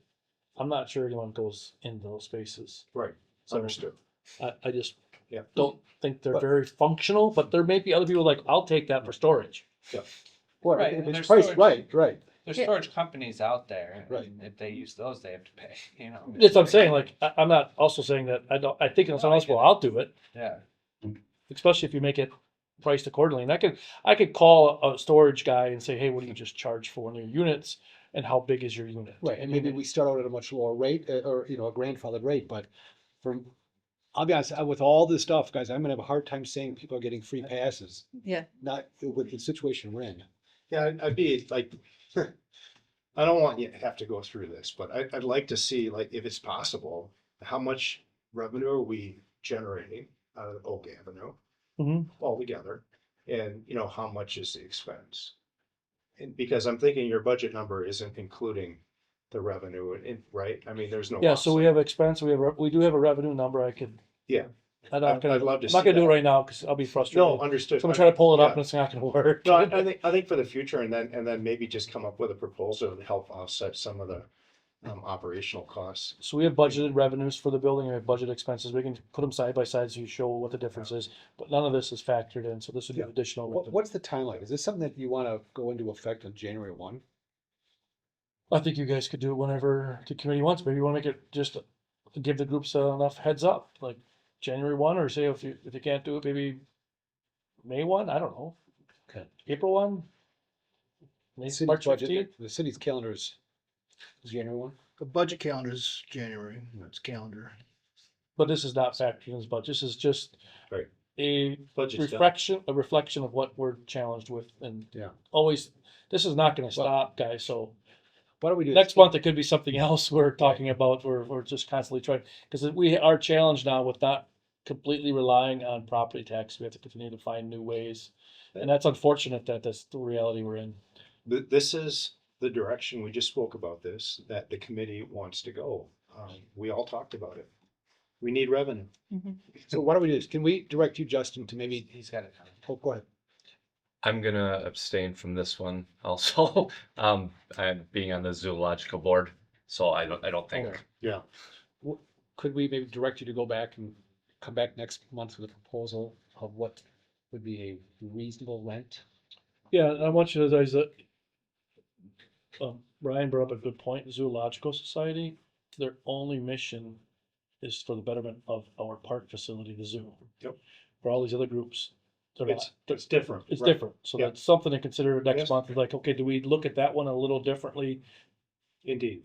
I'm not sure anyone goes into those spaces. Right. So- Understood. I just Yeah. don't think they're But- very functional, but there may be other people like, I'll take that for storage. Well, Right, if and it's there's priced storage. right. There's Yeah. storage companies out there, Right. and if they use those, they have to pay, you know? That's what I'm saying, like, I'm not also saying that I think if someone else will, I'll do it, Yeah, especially if you make it priced accordingly. And I could call a storage guy and say, hey, what do you just charge for one of your units? And how big is your unit? Right, and maybe we start out at a much lower rate, or, you know, a grandfathered rate, but I'll be honest, with all this stuff, guys, I'm gonna have a hard time saying people are getting free passes, Yeah. not with the situation we're in. Yeah, I'd be like, I don't want you to have to go through this, but I'd like to see, like, if it's possible, how much revenue are we generating out of Oak Avenue Mhm. altogether? And, you know, how much is the expense? And because I'm thinking your budget number isn't including the revenue in, right? I mean, there's no. Yeah, so we offset. have expense, we do have a revenue number. I could. Yeah. I'm not gonna, I'd love to I'm not see gonna do it that. right now because I'll be frustrated. No, understood. So I'm trying to pull it up Yeah. and it's not gonna work. No, I think for the future, and then maybe just come up with a proposal to help offset some of the operational costs. So we have budgeted revenues for the building and we have budget expenses. We can put them side by side so you show what the difference is, but none of this is factored in. So this would be Yeah. additional. What's the timeline? Is this something that you wanna go into effect on January 1? I think you guys could do it whenever the committee wants. Maybe you want to make it just to give the groups enough heads up, like January 1, or say if you can't do it, maybe May 1. I don't know. Okay. April 1. Maybe City's March budget, 15th. the city's calendar is January 1? The budget calendar is January, it's calendar. But this is not factored in this budget. This is just Right. a Budget's done. reflection of what we're challenged with, and Yeah. always. This is not going to Well- stop, guys. So. Why don't we do Next this? month, it could be something else we're talking about. We're just constantly trying, because we are challenged now with not completely relying on property tax. We have to continue to find new ways. And that's unfortunate that that's the reality we're in. This is the direction, we just spoke about this, that the committee wants to go. We all talked about it. We need revenue. So why don't we do this? Can we direct you, Justin, to maybe, he's got it. oh, go ahead. I'm gonna abstain from this one also. I'm being on the zoological board, so I don't think. Okay. Yeah. Could we maybe direct you to go back and come back next month with a proposal of what would be a reasonable rent? Yeah, and I want you to guys, Brian brought up a good point, Zoological Society, their only mission is for the betterment of our park facility, the zoo. Yep. For all these other groups, they're not. It's different. It's right. different, so Yeah. that's something to consider next Yes. month, is like, okay, do we look at that one a little differently? Indeed.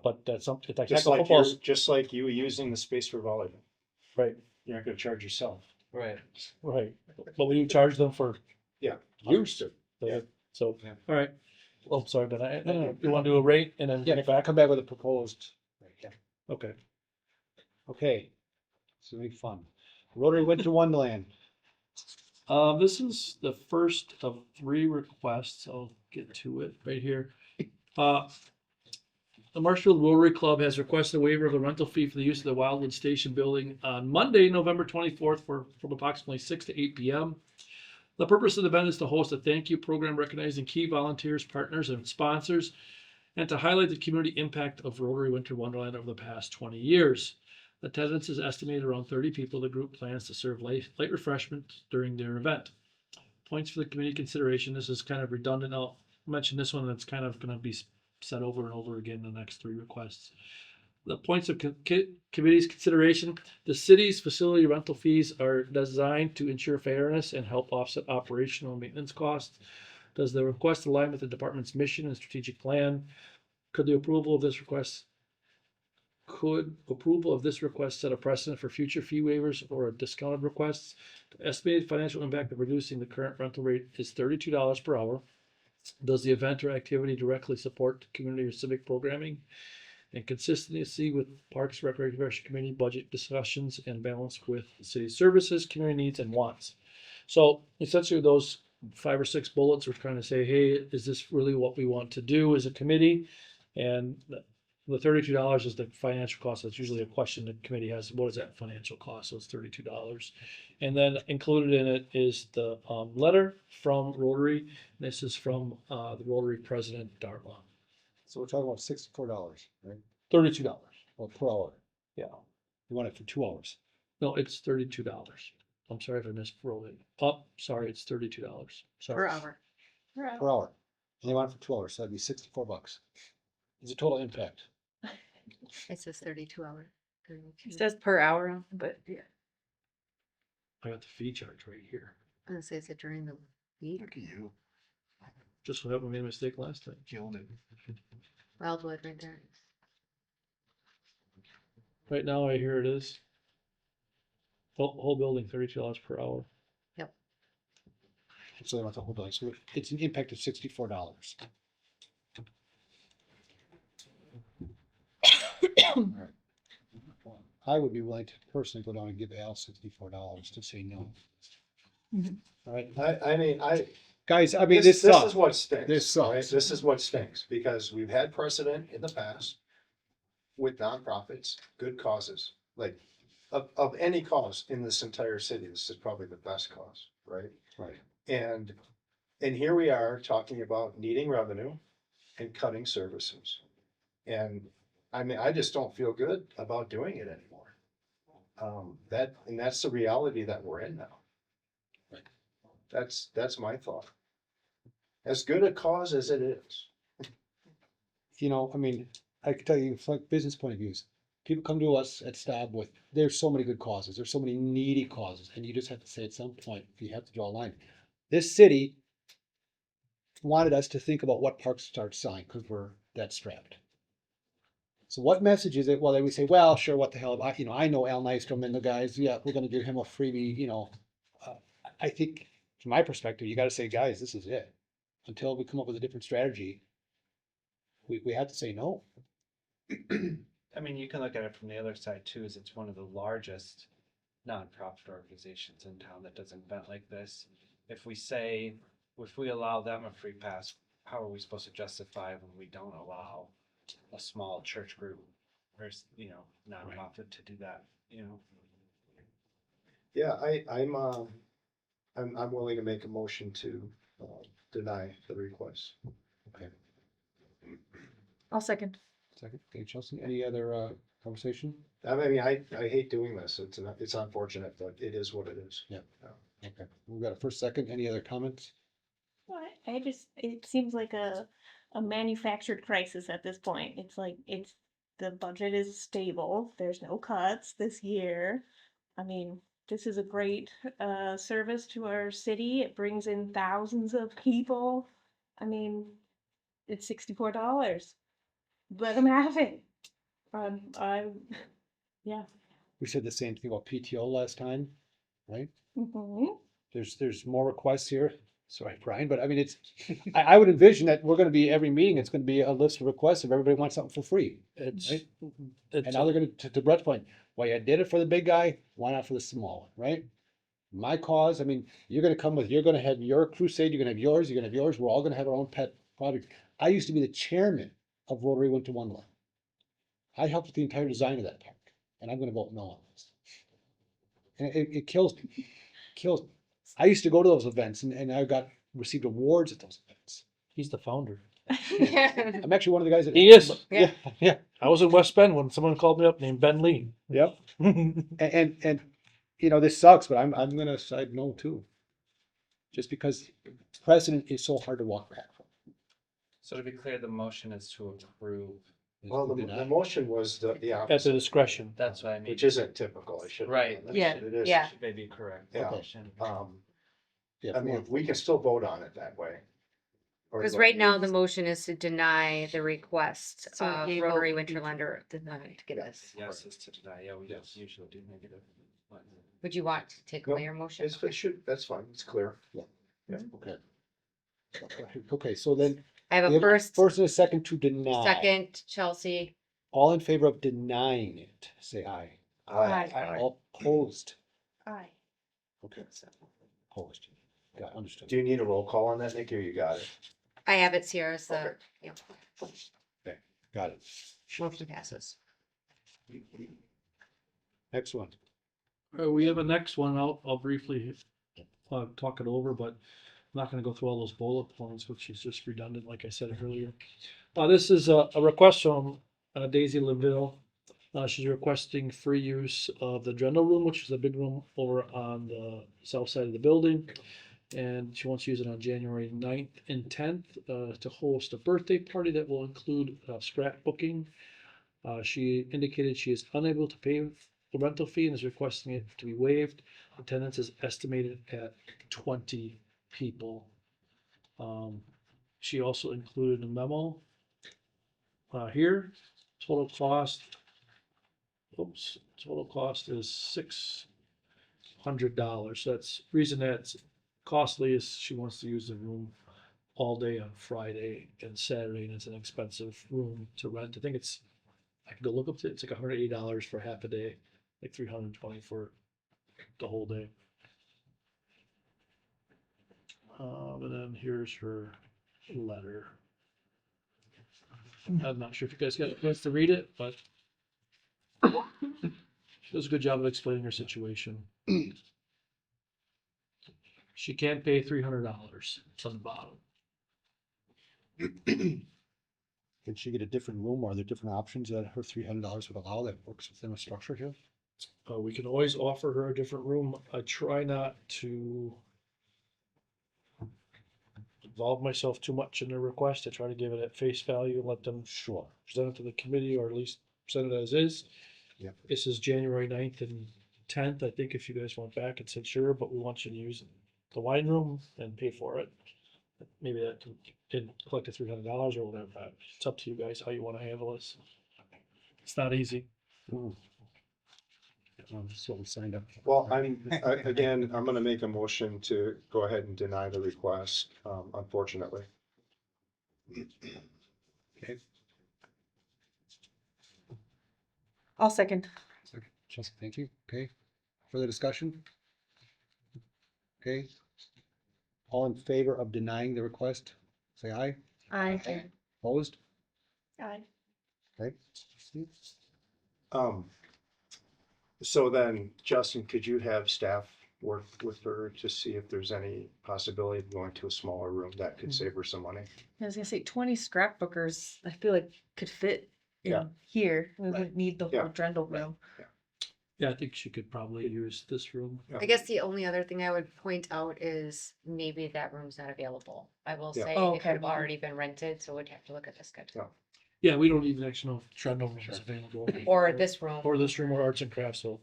But that's something, it's like Just heck, like football's, just like you using the space for volleyball. right, You're not gonna charge yourself. Right. right, but we do charge them for Used to. Yeah. so, Yeah. all right. Well, sorry, but I don't know, you wanna do a rate and then Yeah, bring it back? come back with a proposed. Yeah. Okay. Okay. This will be fun. Rotary Winter Wonderland. This is the first of 3 requests. I'll get to it right here. The Marshfield Rotary Club has requested a waiver of the rental fee for the use of the Wildwood Station building on Monday, November 24th from approximately 6 to 8 p.m. The purpose of the event is to host a thank you program recognizing key volunteers, partners, and sponsors, and to highlight the community impact of Rotary Winter Wonderland over the past 20 years. Attendance is estimated around 30 people. The group plans to serve light refreshments during their event. Points for the committee consideration. This is kind of redundant. I'll mention this one that's kind of going to be said over and over again in the next 3 requests. The points of committee's consideration. The city's facility rental fees are designed to ensure fairness and help offset operational and maintenance costs. Does the request align with the department's mission and strategic plan? Could approval of this request set a precedent for future fee waivers or discounted requests? The estimated financial impact of reducing the current rental rate is $32 per hour. Does the event or activity directly support community or civic programming and consistency with Parks Recreation Committee budget discussions and balance with city services, community needs, and wants? So essentially those 5 or 6 bullets are trying to say, hey, is this really what we want to do as a committee? And the $32 is the financial cost. That's usually a question the committee has. What is that financial cost? So it's $32. And then included in it is the letter from Rotary. This is from the Rotary president, Darla. So we're talking about $64, right? $32. Well, per hour. Yeah. You want it for 2 hours. No, it's $32. I'm sorry if I miswrote it. Oh, sorry, it's $32. Sorry. Per hour. Per hour. And they want it for 2 hours, so that'd be $64. Is the total impact. It says 32 hours. It says per hour, but yeah. I got the fee charge right here. I'm gonna say, is it during the week? Look at you. Just what happened, we made a mistake last time. Killed it. Wildwood right there. Right now, I hear it is. Whole building, $32 per hour. So they want the whole building. So it's an impact of $64. All right. I would be willing to personally go down and give Al $64 to say no. All right, I mean, guys, I mean, this this is sucks. what stinks. This sucks. right? This is what stinks, because we've had precedent in the past with nonprofits, good causes, like of any cause in this entire city, this is probably the best cause, right? Right. And here we are talking about needing revenue and cutting services. And I mean, I just don't feel good about doing it anymore. That's the reality that we're in now. Right. That's my thought. As good a cause as it is. You know, I mean, I can tell you from like business point of views, people come to us at STAB with, there's so many good causes, there's so many needy causes, and you just have to say at some point, you have to draw a line. This city wanted us to think about what parks to start selling because we're that strapped. So what message is it? Well, they would say, well, sure, what the hell, I know Al Nystrom and the guys, yeah, we're gonna give him a freebie, I think from my perspective, you gotta say, guys, this is it. Until we come up with a different strategy, we have to say no. I mean, you can look at it from the other side too, is it's one of the largest nonprofit organizations in town that does an event like this. If we allow them a free pass, how are we supposed to justify when we don't allow a small church group or, nonprofit to do that, Yeah, I'm willing to make a motion to deny the request. Okay. I'll second. Second, okay, Chelsea, any other conversation? I mean, I hate doing this. It's unfortunate, but it is what it is. Okay, we've got a first, second, any other comments? Well, it seems like a a manufactured crisis at this point. It's like, the budget is stable, there's no cuts this year. I mean, this is a great service to our city. It brings in thousands of people. I mean, it's $64. Let them have it. Yeah. We said the same thing about PTO last time, right? Hmm. There's more requests here. Sorry, Brian, but I mean, I would envision that we're gonna be, every meeting, it's gonna be a list of requests if everybody wants something for free. It's, Right. it's, And now they're gonna, to Brett's point, well, you did it for the big guy, why not for the small one, right? My cause, I mean, you're gonna have your crusade, you're gonna have yours, we're all gonna have our own pet project. I used to be the chairman of Rotary Winter Wonderland. I helped with the entire design of that park, and I'm gonna vote no on this. And it kills me, kills me. I used to go to those events and I received awards at those events. he's the founder. I'm actually one of the guys that. He is. Yeah, yeah, I was in West Bend when someone called me up named Ben Lee. yep. And, you know, this sucks, but I'm gonna side no too. Just because precedent is so hard to walk back from. So to be clear, the motion is to approve. Well, the Deny. motion was the At the opposite, discretion. That's what I mean. which isn't typical, I should. Right. Yeah, It is. yeah. Maybe correct. Yeah. Motion. Yeah, I mean, we can still vote on it that way. Or Because do right I- now the motion is to deny the request So of you Rotary vote- Winterland or deny to get this. Yes is to deny. Yeah, we Yes. usually do negative. Would you want to take No, away your motion? It should, that's fine, it's clear. Okay. Okay, so then. I have we a first, First and a second to deny. second, Chelsea. All in favor of denying it, say aye. Aye. All opposed, Aye. okay, opposed. Got, understood. Do you need a roll call on that, Nikki, or you got it? I have it, Sierra, so, Okay. yeah, Got it. motion passes. Next one. We have a next one. I'll briefly talk it over, but I'm not gonna go through all those bullet points, which is just redundant, like I said earlier. This is a request from Daisy Linville. She's requesting free use of the Drendel Room, which is a big room over on the south side of the building. And she wants to use it on January 9th and 10th to host a birthday party that will include scrapbooking. She indicated she is unable to pay the rental fee and is requesting it to be waived. Attendance is estimated at 20 people. She also included a memo here. Total cost is $600. That's reason that's costly is she wants to use the room all day on Friday and Saturday, and it's an expensive room to rent. I think I can go look up to it. It's like $180 for half a day, like $320 for the whole day. And then here's her letter. I'm not sure if you guys got a chance to read it, but she does a good job of explaining her situation. She can't pay $300. It's on the bottom. Can she get a different room, or are there different options that her $300 would allow that works within a structure here? We can always offer her a different room. I try not to involve myself too much in their request. I try to give it at face value and let them Sure. present it to the committee, or at least present it as is. Yep. This is January 9th and 10th. I think if you guys went back and said, sure, but we want you to use the wine room and pay for it. Maybe that didn't collect the $300 or whatever. It's up to you guys how you want to handle this. It's not easy. That's what we signed up for. Well, again, I'm gonna make a motion to go ahead and deny the request, unfortunately. Okay, I'll second. Chelsea, thank you. Okay, further discussion? Okay. All in favor of denying the request, say aye. Aye. Opposed? Aye. Okay. So then, Justin, could you have staff work with her to see if there's any possibility of going to a smaller room that could save her some money? I was gonna say 20 scrapbookers, I feel like could fit Yeah. in here. We wouldn't need the Yeah. whole Drendel room. Yeah, I think she could probably use this room. I guess the only other thing I would point out is maybe that room's not available. I will Yeah. say Oh, it okay. could have already been rented, so we'd have to look at the schedule. Yeah, we don't even actually know if Trundle room is available. Or this room. Or this room or arts and crafts, so.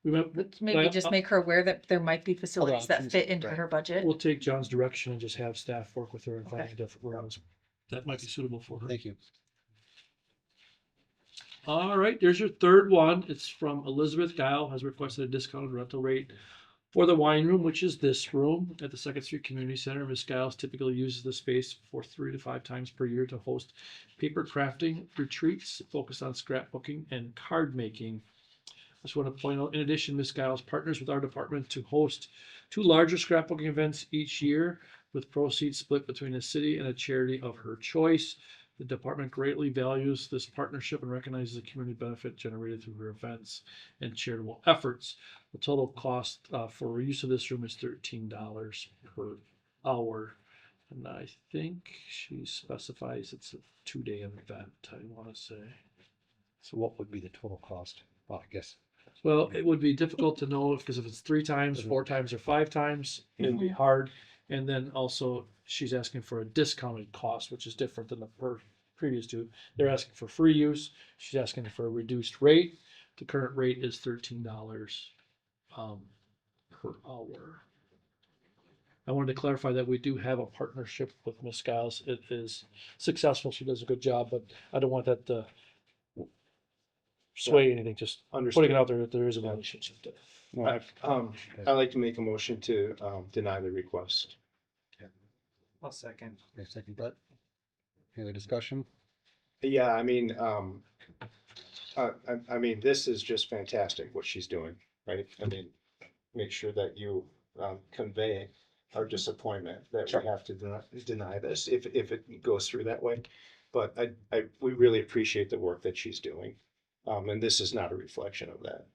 We went, Maybe Well, just make her aware that there might be facilities that options, fit into right. her budget. we'll take John's direction and just have staff work with her and Okay. find different rooms that might be suitable for her. Thank you. All right, there's your third one. It's from Elizabeth Guile, has requested a discounted rental rate for the wine room, which is this room at the Second Street Community Center. Ms. Giles typically uses the space for 3 to 5 times per year to host paper crafting retreats focused on scrapbooking and card making. I just want to point out, in addition, Ms. Giles partners with our department to host 2 larger scrapbooking events each year, with proceeds split between the city and a charity of her choice. The department greatly values this partnership and recognizes the community benefit generated through her events and charitable efforts. The total cost for use of this room is $13 per hour. And I think she specifies it's a 2-day event, I want to say. So what would be the total cost? Well, I guess. Well, it would be difficult to know because if it's 3 times, 4 times, or 5 times, it'd be hard. And then also, she's asking for a discounted cost, which is different than the previous 2. They're asking for free use. She's asking for a reduced rate. The current rate is $13 per hour. I wanted to clarify that we do have a partnership with Ms. Giles. It is successful. She does a good job, but I don't want that to sway anything. Just putting it out there that there is a relationship there. I'd like to make a motion to deny the request. I'll second. Okay, second, Brett. Any other discussion? Yeah, I mean, I mean, this is just fantastic what she's doing, right? I mean, make sure that you convey our disappointment that we have to deny this if it goes through that way. But we really appreciate the work that she's doing. And this is not a reflection of that.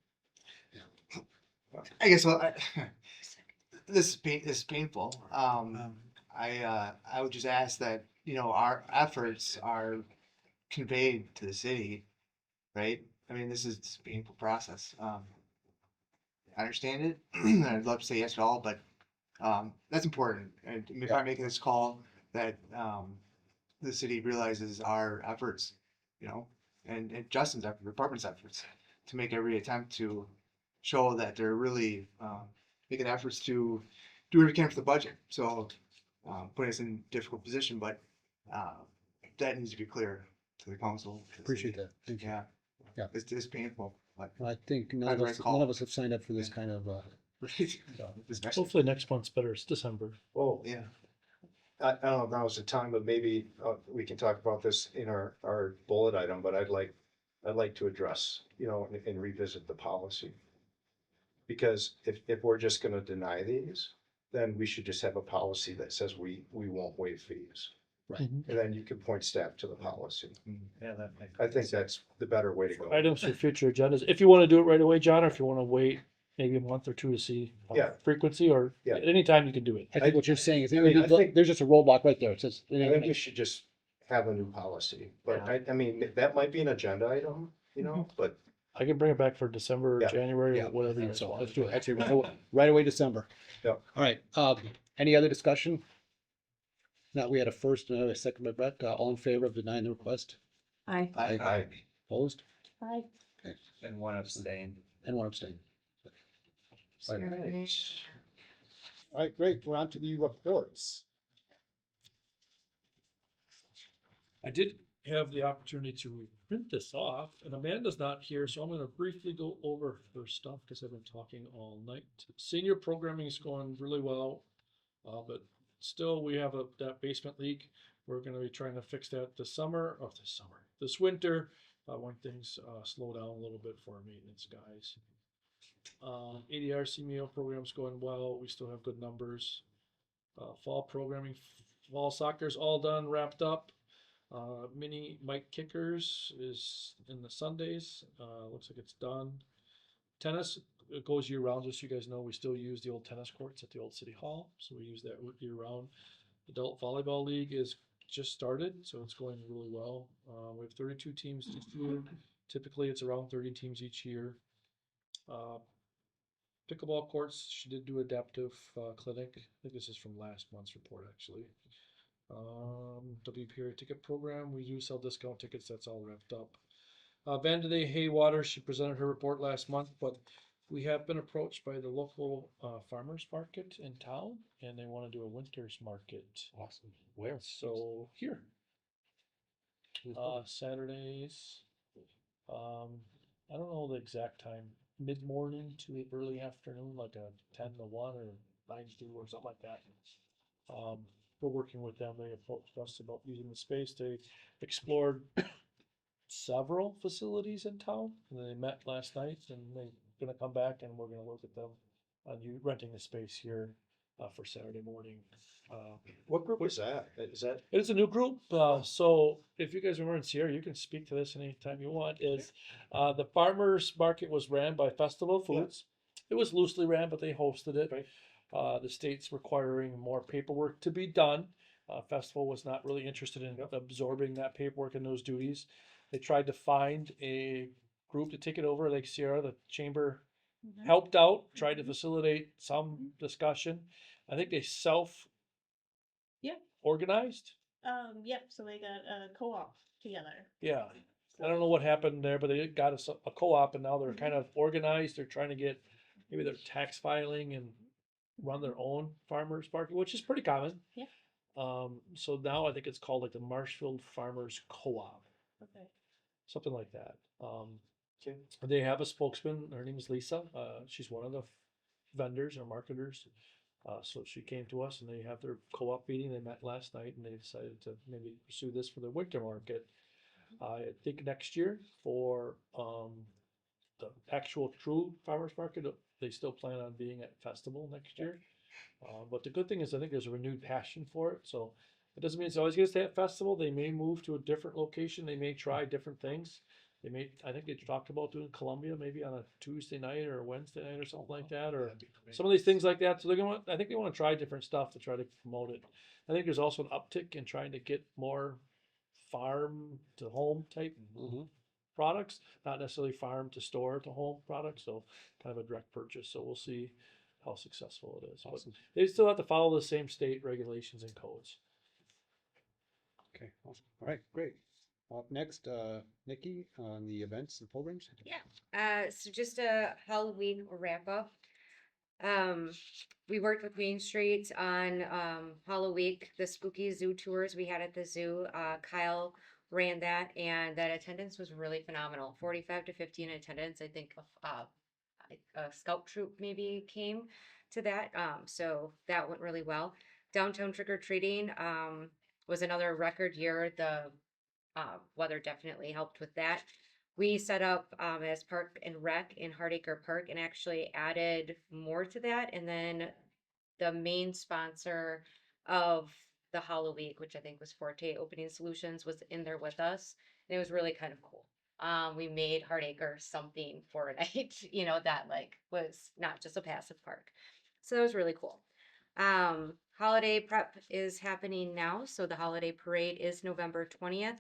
I guess, well, this is painful. I would just ask that, you know, our efforts are conveyed to the city, right? I mean, this is a painful process. I understand it. I'd love to say yes to all, but that's important. And if I'm making this call, that the city realizes our efforts, you know, and Justin's effort, the department's efforts, to make every attempt to show that they're really making efforts to do what we can for the budget. So putting us in a difficult position, but that needs to be clear to the council. to the Appreciate city. that. Thank you. Yeah, Yeah. it's painful, but I think I'd none recall. of us have signed up for this kind of, especially, Hopefully next month's better. It's December. Well, yeah. I don't know if now's the time, but maybe we can talk about this in our bullet item, but I'd like to address, you know, and revisit the policy. Because if we're just gonna deny these, then we should just have a policy that says we won't waive fees. Right. Mhm. And then you can point staff to the policy. Yeah, that makes. I think that's the better way to go. Items for future agendas. If you want to do it right away, John, or if you want to wait maybe a month or 2 to see Yeah. frequency, or Yeah. at any time you can do it. I think what you're saying is, I mean, I think- there's just a roadblock right there. It says, I think we should just have a new policy, but I mean, that might be an agenda item, you know, but I can bring it back for December, or Yeah. January, yeah, or whatever you guys so want. let's do it. Actually, right away December. Yeah. All right, any other discussion? Now, we had a first and a second by Brett, all in favor of denying the request? Aye. I, Opposed? Aye. And one abstain. And one abstain. all right, great, we're on to the reports. I did have the opportunity to print this off, and Amanda's not here, so I'm gonna briefly go over her stuff, because I've been talking all night. Senior programming is going really well, but still, we have that basement leak. We're gonna be trying to fix that this winter, when things slow down a little bit for our maintenance guys. ADR CMEO program's going well. We still have good numbers. Fall programming, fall soccer's all done, wrapped up. Mini Mike Kickers is in the Sundays. Looks like it's done. Tennis, it goes year round, just so you guys know. We still use the old tennis courts at the old city hall, so we use that year round. Adult Volleyball League is just started, so it's going really well. We have 32 teams this year. Typically, it's around 30 teams each year. Pickleball courts, she did do adaptive clinic. I think this is from last month's report, actually. WPRA ticket program, we do sell discount tickets, that's all wrapped up. Vandalay Haywater, she presented her report last month, but we have been approached by the local farmers market in town, and they want to do a winter's market. Awesome. Where? So here, Saturdays. I don't know the exact time, mid-morning to early afternoon, like a 10 to 1 or 9 to 2 or something like that. We're working with them. They approached us about using the space. They explored several facilities in town, and they met last night, and they're gonna come back, and we're gonna work with them on you renting the space here for Saturday morning. What group is that? Is that? It is a new group, so if you guys remember in Sierra, you can speak to this anytime you want, is, the farmer's market was ran by Festival Foods. It was loosely ran, but they hosted it. Right. The state's requiring more paperwork to be done. Festival was not really interested in absorbing that paperwork and those duties. They tried to find a group to take it over, like Sierra, the chamber helped out, tried to facilitate some discussion. I think they Yeah. organized. Yep, so they got a co-op together. Yeah, I don't know what happened there, but they got a co-op, and now they're kind of organized. They're trying to get maybe their tax filing and run their own farmers market, which is pretty common. Yeah. So now I think it's called like the Marshfield Farmers Co-op, Okay. something like that. They have a spokesman. Her name is Lisa. She's one of the vendors or marketers. So she came to us, and they have their co-op meeting. They met last night, and they decided to maybe pursue this for the winter market. I think next year for the actual true farmers market, they still plan on being at festival next year. But the good thing is, I think there's a renewed passion for it. So it doesn't mean it's always going to stay at festival. They may move to a different location. They may try different things. They may, I think they talked about doing Columbia maybe on a Tuesday night or a Wednesday night or something like that, or some of these things like that. So they're going to, I think they want to try different stuff to try to promote it. I think there's also an uptick in trying to get more farm to home type products, not necessarily farm to store to home products. So kind of a direct purchase. So we'll see how successful it is. Awesome. But they still have to follow the same state regulations and codes. Okay, awesome. All right, great. Up next, Nikki on the events and programs. So just a Halloween wrap up. We worked with Main Street on Halloween, the spooky zoo tours we had at the zoo. Kyle ran that, and that attendance was really phenomenal. 45 to 50 in attendance. I think a scout troop maybe came to that. So that went really well. Downtown trick or treating was another record year. The weather definitely helped with that. We set up as Park and Rec in Hardacre Park, and actually added more to that. And then the main sponsor of the Halloween, which I think was Forte Opening Solutions, was in there with us. And it was really kind of cool. We made Hardacre something for a night, that like was not just a passive park. So that was really cool. Holiday prep is happening now. So the holiday parade is November 20th.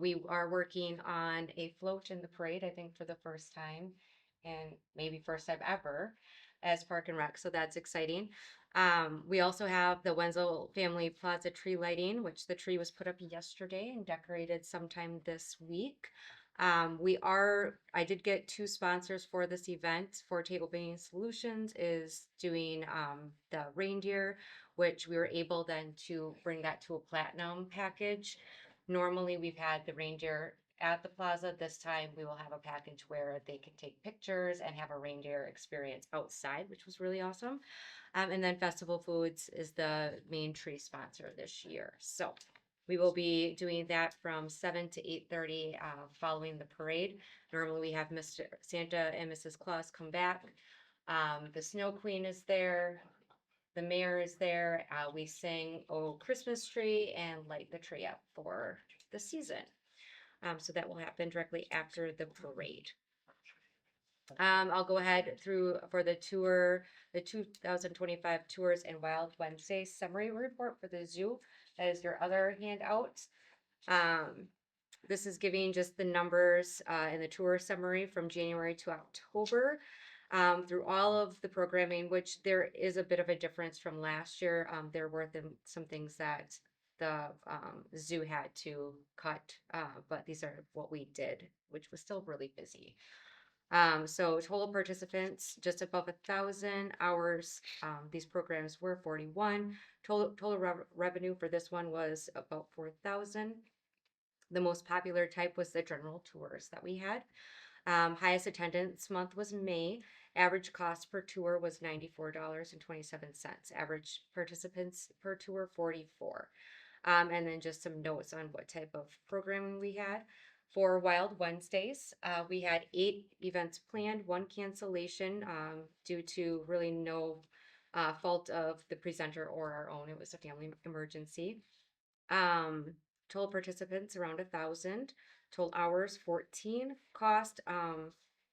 We are working on a float in the parade, I think for the first time, and maybe first time ever as Park and Rec. So that's exciting. We also have the Wenzel Family Plaza tree lighting, which the tree was put up yesterday and decorated sometime this week. I did get 2 sponsors for this event. Forte Opening Solutions is doing the reindeer, which we were able then to bring that to a platinum package. Normally we've had the reindeer at the plaza. This time we will have a package where they can take pictures and have a reindeer experience outside, which was really awesome. And then Festival Foods is the main tree sponsor this year. So we will be doing that from 7 to 8:30 following the parade. Normally we have Mr. Santa and Mrs. Claus come back. The Snow Queen is there. The mayor is there. We sing "Oh Christmas Tree" and light the tree up for the season. So that will happen directly after the parade. I'll go ahead through for the tour, the 2025 Tours and Wild Wednesday summary report for the zoo. That is your other handout. This is giving just the numbers in the tour summary from January to October through all of the programming, which there is a bit of a difference from last year. There were some things that the zoo had to cut, but these are what we did, which was still really busy. So total participants just above 1,000 hours. These programs were 41. Total revenue for this one was about 4,000. The most popular type was the general tours that we had. Highest attendance month was May. Average cost per tour was $94.27. Average participants per tour 44. And then just some notes on what type of programming we had. For Wild Wednesdays, we had 8 events planned, 1 cancellation due to really no fault of the presenter or our own. It was a family emergency. Total participants around 1,000. Total hours 14. Cost,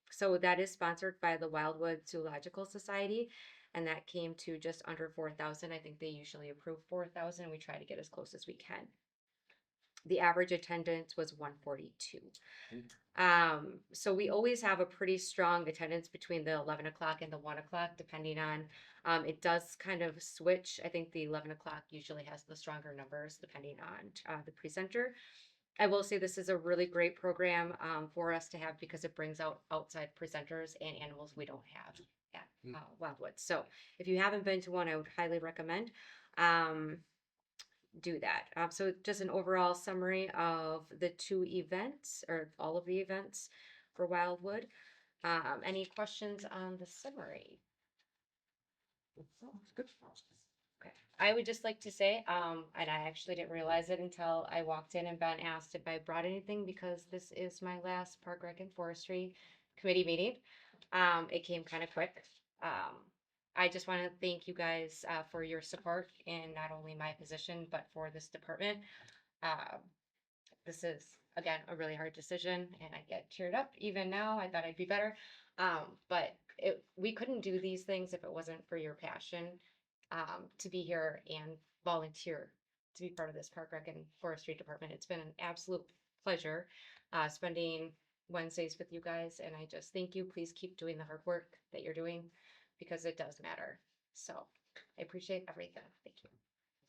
so that is sponsored by the Wildwood Zoological Society, and that came to just under 4,000. I think they usually approve 4,000. We try to get as close as we can. The average attendance was 142. So we always have a pretty strong attendance between the 11 o'clock and the 1 o'clock, depending on, it does kind of switch. I think the 11 o'clock usually has the stronger numbers depending on the presenter. I will say this is a really great program for us to have because it brings out outside presenters and animals we don't have at Wildwood. So if you haven't been to one, I would highly recommend. Do that. So just an overall summary of the 2 events or all of the events for Wildwood. Any questions on the summary? Okay. I would just like to say, and I actually didn't realize it until I walked in and Ben asked if I brought anything because this is my last Park Rec and Forestry Committee meeting. It came kind of quick. I just want to thank you guys for your support in not only my position, but for this department. This is, again, a really hard decision and I get cheered up even now. I thought I'd be better. But we couldn't do these things if it wasn't for your passion to be here and volunteer to be part of this Park Rec and Forestry department. It's been an absolute pleasure spending Wednesdays with you guys. And I just thank you. Please keep doing the hard work that you're doing, because it does matter. So I appreciate everything. Thank you.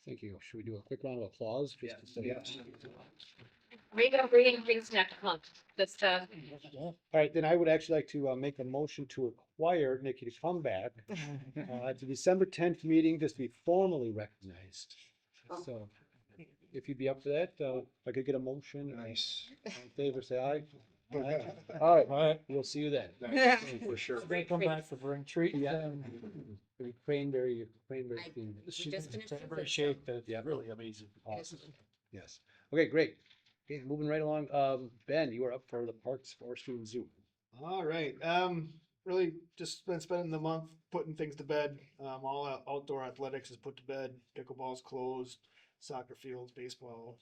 Thank you. Should we do a quick round of applause? Just to say- We're gonna bring things next month. Just All right, then I would actually like to make a motion to acquire Nikki to come back at the December 10th meeting, just to be formally recognized. So if you'd be up for that, if I could get a motion. Nice. All in favor, say aye. Aye. All right. We'll see you then. For sure. They come back for bring treat. Yeah. Cranberry I- theme. We just finished the Cranberry food, shake that Yeah. really amazing. Awesome. Yes. Okay, great. Okay, moving right along. Ben, you are up for the Parks, Forestry and Zoo. All right. Really just been spending the month putting things to bed. All outdoor athletics is put to bed. Pickleball's closed. Soccer fields, baseball,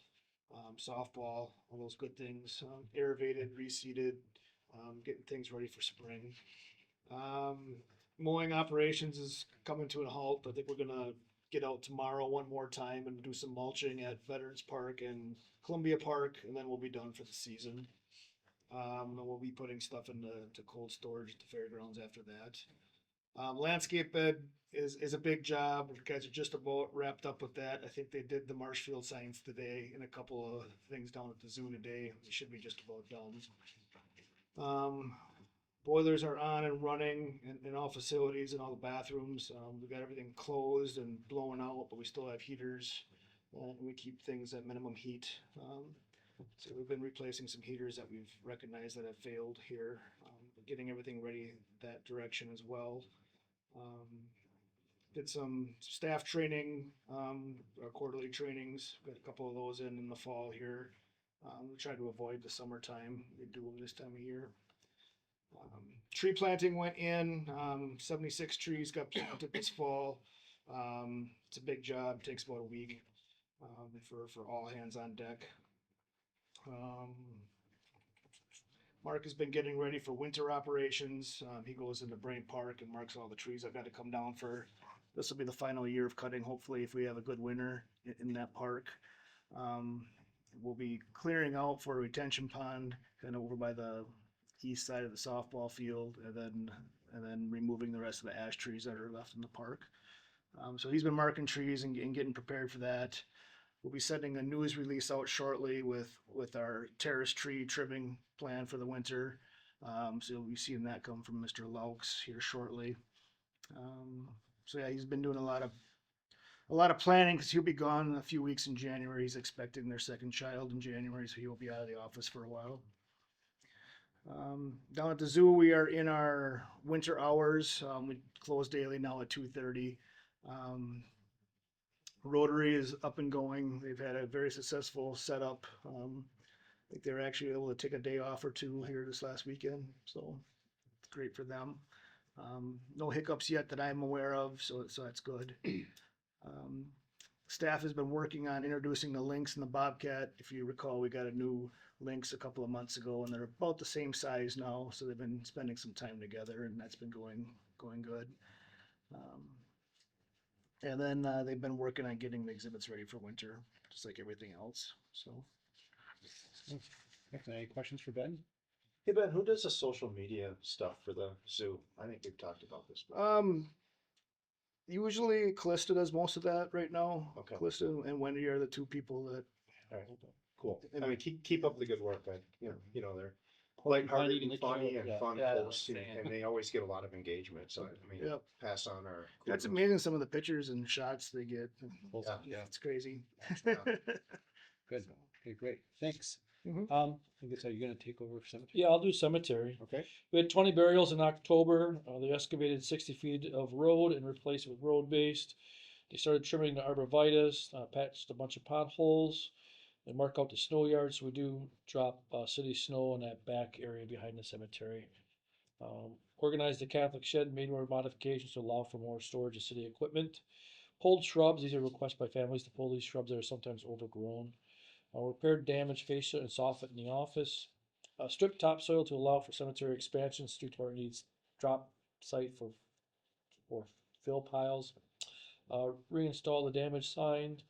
softball, all those good things. Aerated, reseeded, getting things ready for spring. Mowing operations is coming to a halt. I think we're gonna get out tomorrow one more time and do some mulching at Veterans Park and Columbia Park, and then we'll be done for the season. And we'll be putting stuff into cold storage at the fairgrounds after that. Landscape bed is a big job. You guys are just about wrapped up with that. I think they did the Marshfield signs today and a couple of things down at the zoo today. We should be just about done. Boilers are on and running in all facilities and all the bathrooms. We got everything closed and blowing out, but we still have heaters. And we keep things at minimum heat. So we've been replacing some heaters that we've recognized that have failed here. Getting everything ready that direction as well. Did some staff training, our quarterly trainings. Got a couple of those in the fall here. We try to avoid the summertime. We do them this time of year. Tree planting went in. 76 trees got planted this fall. It's a big job. Takes about a week for all hands on deck. Mark has been getting ready for winter operations. He goes into Brain Park and marks all the trees that got to come down for. This will be the final year of cutting, hopefully, if we have a good winter in that park. we'll be clearing out for a retention pond kind of over by the east side of the softball field, and then removing the rest of the ash trees that are left in the park. So he's been marking trees and getting prepared for that. We'll be sending a news release out shortly with our terrace tree trimming plan for the winter. So you'll be seeing that come from Mr. Laux here shortly. So yeah, he's been doing a lot of planning because he'll be gone in a few weeks in January. He's expecting their second child in January, so he will be out of the office for a while. Down at the zoo, we are in our winter hours. We close daily now at 2:30. Rotary is up and going. They've had a very successful setup. I think they were actually able to take a day off or two here this last weekend, so it's great for them. No hiccups yet that I'm aware of, so that's good. Staff has been working on introducing the Lynx and the Bobcat. If you recall, we got a new Lynx a couple of months ago, and they're about the same size now, so they've been spending some time together, and that's been going good. And then they've been working on getting the exhibits ready for winter, just like everything else. So, Any questions for Ben? Hey Ben, who does the social media stuff for the zoo? I think we've talked about this before. Usually Callista does most of that right now. Okay. Callista and Wendy are the two people that. All right, cool. I mean, keep up the good work. You know, they're lighthearted and funny and fun posts, and they always get a lot of engagement. So I mean, Yep. pass on our. That's amazing. Some of the pictures and shots they get. Yeah. It's crazy. Good. Okay, great. Thanks. Mhm. I guess, are you gonna take over for cemetery? Yeah, I'll do cemetery. Okay. We had 20 burials in October. They excavated 60 feet of road and replaced it with road based. They started trimming the arborvitae, patched a bunch of potholes. They mark out the snow yards. So we do drop city snow in that back area behind the cemetery. Organized the Catholic shed, made more modifications to allow for more storage of city equipment. Pulled shrubs. These are requests by families to pull these shrubs that are sometimes overgrown. Repaired damaged fascia and soffit in the office. Stripped topsoil to allow for cemetery expansion. Street Department needs drop site for fill piles. Reinstall the damaged sign.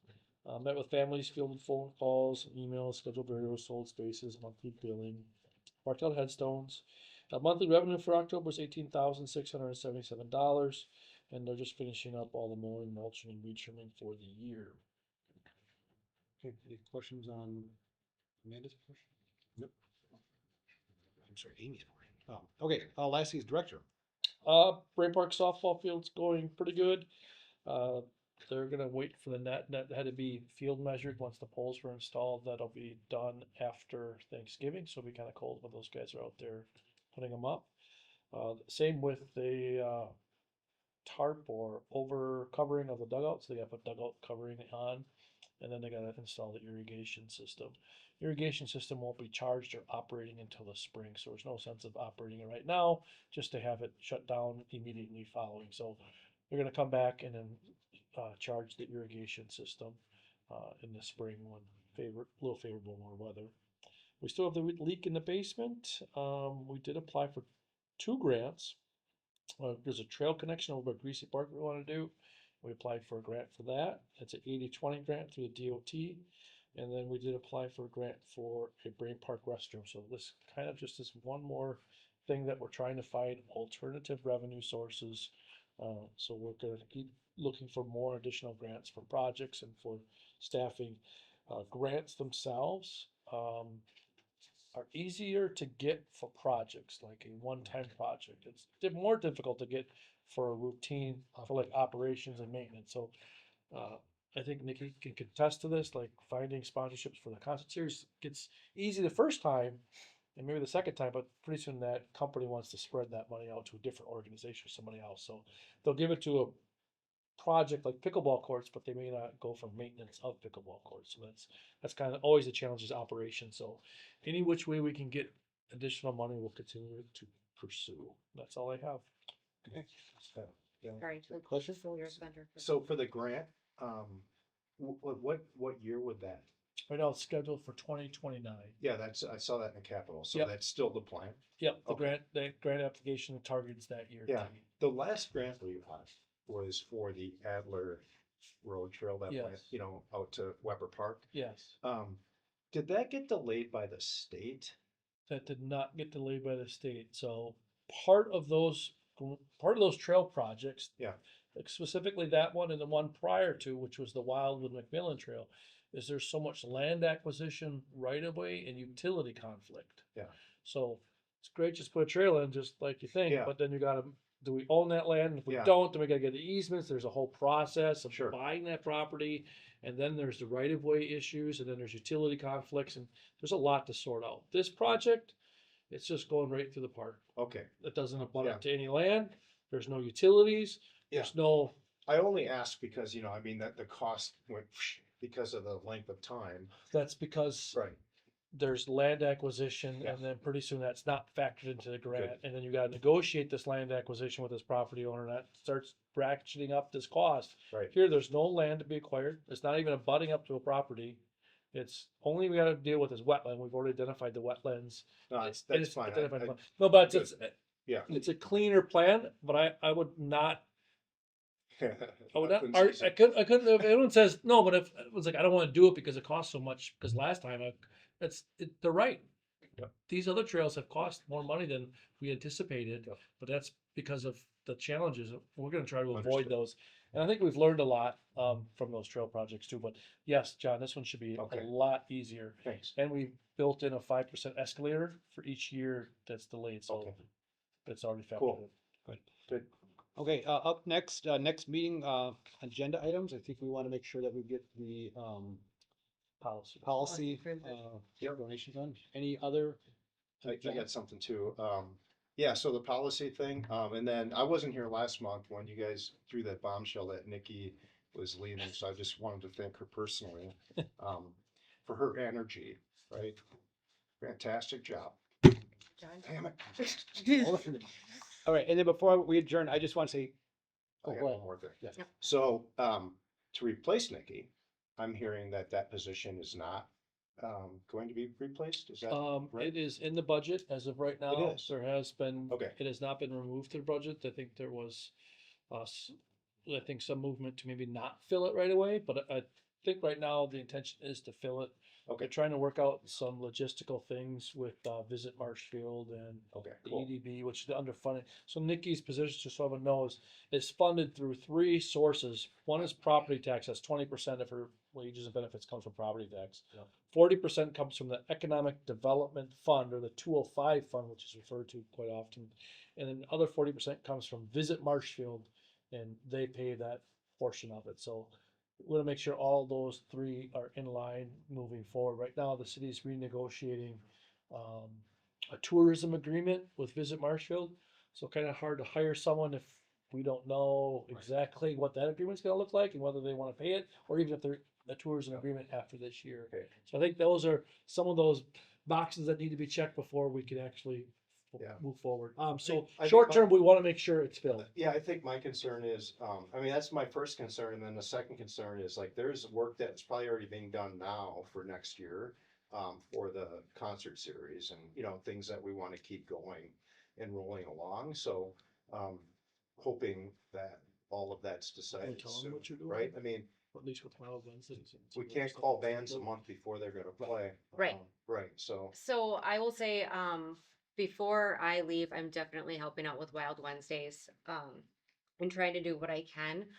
Met with families, fielded phone calls, emails, scheduled burials, sold spaces, monthly billing. Marked out headstones. Monthly revenue for October was $18,677, and they're just finishing up all the mowing, mulching, and weed trimming for the year. Okay, any questions on Amanda's portion? Nope. I'm sorry, Amy's portion. Okay, lastly is director. Brain Park softball field's going pretty good. They're gonna wait for the net. Net had to be field measured once the poles were installed. That'll be done after Thanksgiving, so it'll be kind of cold when those guys are out there putting them up. Same with the tarp or over covering of the dugouts. They got to put dugout covering on, and then they got to install the irrigation system. Irrigation system won't be charged or operating until the spring, so there's no sense of operating it right now, just to have it shut down immediately following. So they're gonna come back and then charge the irrigation system in the spring when little favorable more weather. We still have the leak in the basement. We did apply for 2 grants. There's a trail connection over at Greasy Park we want to do. We applied for a grant for that. It's an 80-20 grant through the DOT. And then we did apply for a grant for a Brain Park restroom. So this kind of just is one more thing that we're trying to find alternative revenue sources. So we're going to keep looking for more additional grants for projects and for staffing. Grants themselves are easier to get for projects, like a one-time project. It's more difficult to get for a routine, for like operations and maintenance. So I think Nikki can contest to this, like finding sponsorships for the concert series gets easy the first time and maybe the second time, but pretty soon that company wants to spread that money out to a different organization or somebody else. So they'll give it to a project like pickleball courts, but they may not go for maintenance of pickleball courts. So that's kind of always the challenge is operation. So any which way we can get additional money, we'll continue to pursue. That's all I have. Okay. Sorry, Question? full year spender. So for the grant, what year would that? Right now it's scheduled for 2029. Yeah, I saw that in the capital. So Yep. that's still the plan. Yep, Okay. the grant application targets that year. Yeah. The last grant we had was for the Adler Road Trail that went, Yes. out to Weber Park. Yes. Did that get delayed by the state? That did not get delayed by the state, so part of those, trail projects. Yeah. Like specifically that one and the one prior to, which was the Wildwood McMillan Trail, is there's so much land acquisition right of way and utility conflict. Yeah. So it's great, just put a trail in, just like you think, Yeah. but then you gotta, do we own that land? And if we Yeah. don't, then we gotta get the easements, there's a whole process of Sure. buying that property. And then there's the right of way issues, and then there's utility conflicts, and there's a lot to sort out. This project, it's just going right through the park. Okay. It doesn't apply Yeah. to any land, there's no utilities, there's no, I only ask because, I mean, that the cost went because of the length of time. that's because Right. there's land acquisition, Yeah. and then pretty soon that's not factored into the grant, and then you gotta negotiate this land acquisition with this property owner, and that starts ratcheting up this cost. Right. Here, there's no land to be acquired, it's not even abutting up to a property. It's only we gotta deal with is wetland, we've already identified the wetlands. No, It's that's fine. identified I- the wetland. No, but good. it's, Yeah. it's a cleaner plan, but I would not, I would not, couldn't ar- say I couldn't, if anyone says, no, but if, it was like, I don't wanna do it because it costs so much, because last time they're right. Yep. These other trails have cost more money than we anticipated, Yep. but that's because of the challenges. We're gonna try to avoid Understood. those. And I think we've learned a lot, from those trail projects too, but yes, John, this one should be a Okay. lot easier. Thanks. And we built in a 5% escalator for each year that's delayed, so Okay. it's already factored Cool. in. Good. Okay, up next, next meeting, agenda items, I think we wanna make sure that we get the, Policy. policy, Yep. donations on. Any other? I got something too. Yeah, so the policy thing, and then I wasn't here last month when you guys threw that bombshell that Nikki was leaving, so I just wanted to thank her personally, for her energy, right? Fantastic job. John? Damn it. All right, and then before we adjourn, I just wanna say, I oh, got go one ahead. more thing. Yeah. Yep. So, to replace Nikki, I'm hearing that that position is not, going to be replaced, is that? right? It is in the budget as of right now. is. There has been, Okay. it has not been removed to the budget. I think there was, I think some movement to maybe not fill it right away, but I think right now the intention is to fill it. Okay. They're trying to work out some logistical things with, Visit Marshfield and Okay, the cool. EDB, which is underfunded. So Nikki's position, just so everyone knows, is funded through three sources. One is property tax, that's 20% of her wages and benefits comes from property tax. Yeah. 40% comes from the Economic Development Fund, or the 205 fund, which is referred to quite often. And then the other 40% comes from Visit Marshfield, and they pay that portion of it. So we want to make sure all those three are in line moving forward. Right now, the city is renegotiating a tourism agreement with Visit Marshfield. So kind of hard to hire someone if we don't know exactly what that agreement's gonna look like and whether they want to pay it, or even if they're a tourism agreement after this year. Okay. So I think those are some of those boxes that need to be checked before we can actually Yeah. move forward. I think Short my- term, we want to make sure it's filled. Yeah, I think my concern is, I mean, that's my first concern, and then the second concern is like, there's work that's probably already being done now for next year. For the concert series and, things that we wanna keep going and rolling along, so, hoping that all of that's decided tell 'em soon, what you're doing? right? I mean, At least with Wild Wednesdays. we can't call bands a month before they're gonna play. Right. Right, so, So I will say, before I leave, I'm definitely helping out with Wild Wednesdays, and trying to do what I can.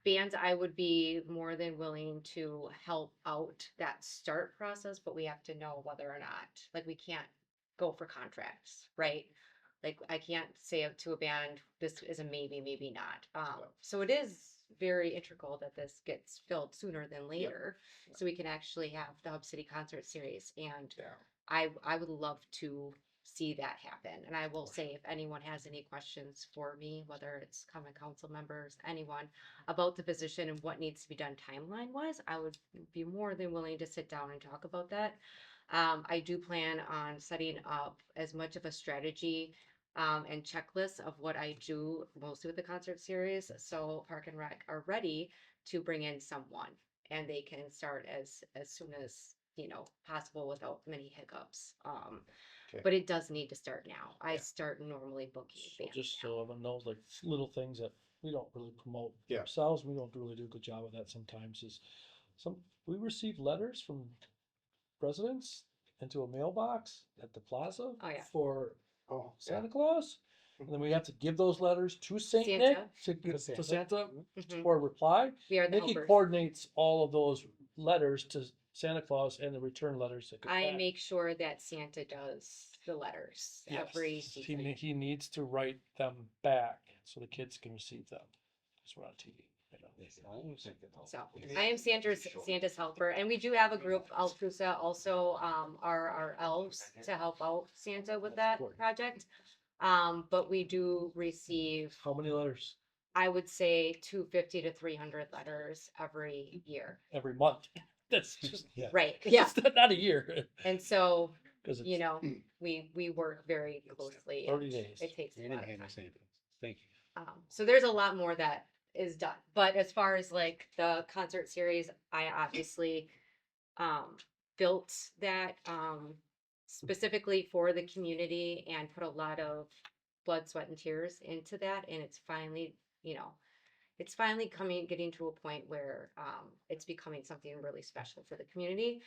Bands, I would be more than willing to help out that start process, but we have to know whether or not, like, we can't go for contracts, right? Like, I can't say up to a band, this is a maybe, maybe not. So it is very integral that this gets filled sooner than later, so we can actually have the Hub City Concert Series, and yeah. I would love to see that happen. And I will say, if anyone has any questions for me, whether it's common council members, anyone about the position and what needs to be done timeline wise, I would be more than willing to sit down and talk about that. I do plan on setting up as much of a strategy and checklist of what I do mostly with the concert series. So Park and Rec are ready to bring in someone, and they can start as soon as possible without many hiccups. Okay. But it does need to start now. I Yeah. start normally booking So bands just now. so everyone knows, like little things that we don't really promote Yeah. ourselves, we don't really do a good job of that sometimes is we receive letters from residents into a mailbox at the plaza Oh, yeah. for Oh, Santa Claus. And then we have to give those letters to Saint Santa. Nick, to Santa Mhm. for a reply. We are the Nikki helpers. coordinates all of those letters to Santa Claus and the return letters that go I back. make sure that Santa does the letters every Yes, season. he needs to write them back so the kids can receive them. Because we're on TV. I know. So I am Santa's helper, and we do have a group, Alprusa, also are our elves to help out Santa with that project. But we do receive, How many letters? I would say, 250 to 300 letters every year. Every month. That's just, Yeah. Right. Yeah. it's not a year. And so, Because you it's know, we work very closely. 30 days. It takes a Hand lot in of hand time. with Santa. Thank you. So there's a lot more that is done. But as far as like the concert series, I obviously built that specifically for the community and put a lot of blood, sweat, and tears into that. And it's finally, it's finally getting to a point where it's becoming something really special for the community.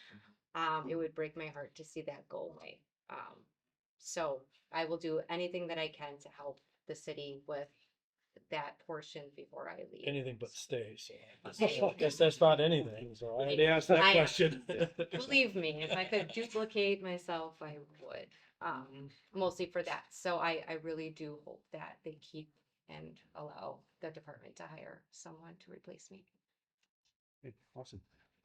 It would break my heart to see that go away. So I will do anything that I can to help the city with that portion before I leave. Anything but stay. So I guess that's not anything. So I had to ask that I- question. Believe me, if I could duplicate myself, I would. Mostly for that. So I really do hope that they keep and allow the department to hire someone to replace me. Okay, awesome.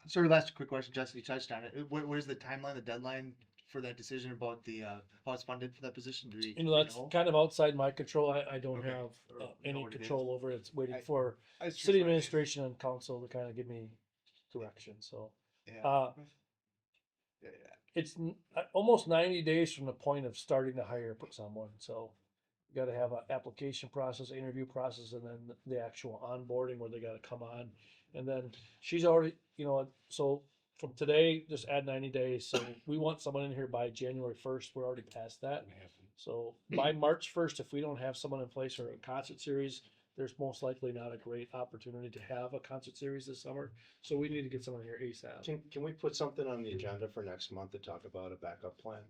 Sort of last quick question, Jessica, you touched on it. What is the timeline, the deadline for that decision about the, how it's funded for that position? Do we? That's kind of outside my control. I don't Okay. have Or know any what it is. control over it. It's waiting I- for I was city curious. administration and council to kind of give me direction. So Yeah. uh, it's almost 90 days from the point of starting to hire someone. So you got to have an application process, interview process, and then the actual onboarding where they got to come on. And then she's already, so from today, just add 90 days. So we want someone in here by January 1st. We're already past that. So by March 1st, if we don't have someone in place for a concert series, there's most likely not a great opportunity to have a concert series this summer. So we need to get someone here ASAP. Can we put something on the agenda for next month to talk about a backup plan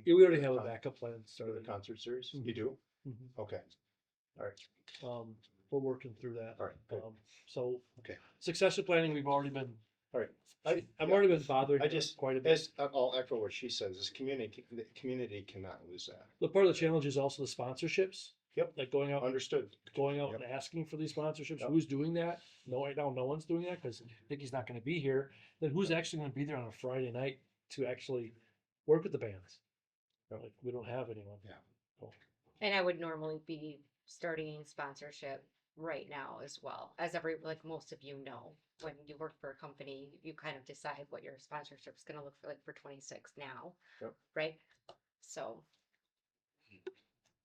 Yeah, we already have a backup plan for the started. concert series? You do? Mhm. Okay. All right. We're working through that. All right. Good. So Okay. succession planning, we've already been, All right. I've already been bothering I just, quite a bit. as, I'll echo what she says, this the community cannot lose that. The part of the challenge is also the sponsorships. Yep. Like going out Understood. and asking for these sponsorships. Yep. Who's doing that? No, right now, no one's doing that because Nikki's not gonna be here. Then who's actually gonna be there on a Friday night to actually work with the bands? Like, we don't have anyone. Yeah. And I would normally be starting sponsorship right now as well. As like most of you know, when you work for a company, you kind of decide what your sponsorship is gonna look for like for 26 now. Yep. Right? So.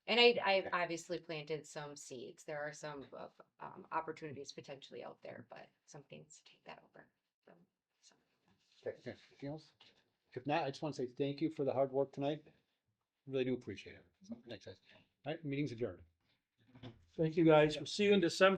And I obviously planted some seeds. There are some opportunities potentially out there, but some things to take that over. So. Okay, anything else? If not, I just want to say thank you for the hard work tonight. Really do appreciate it. Thanks, guys. All right, meeting's adjourned. Thank you, guys. We'll see you in December.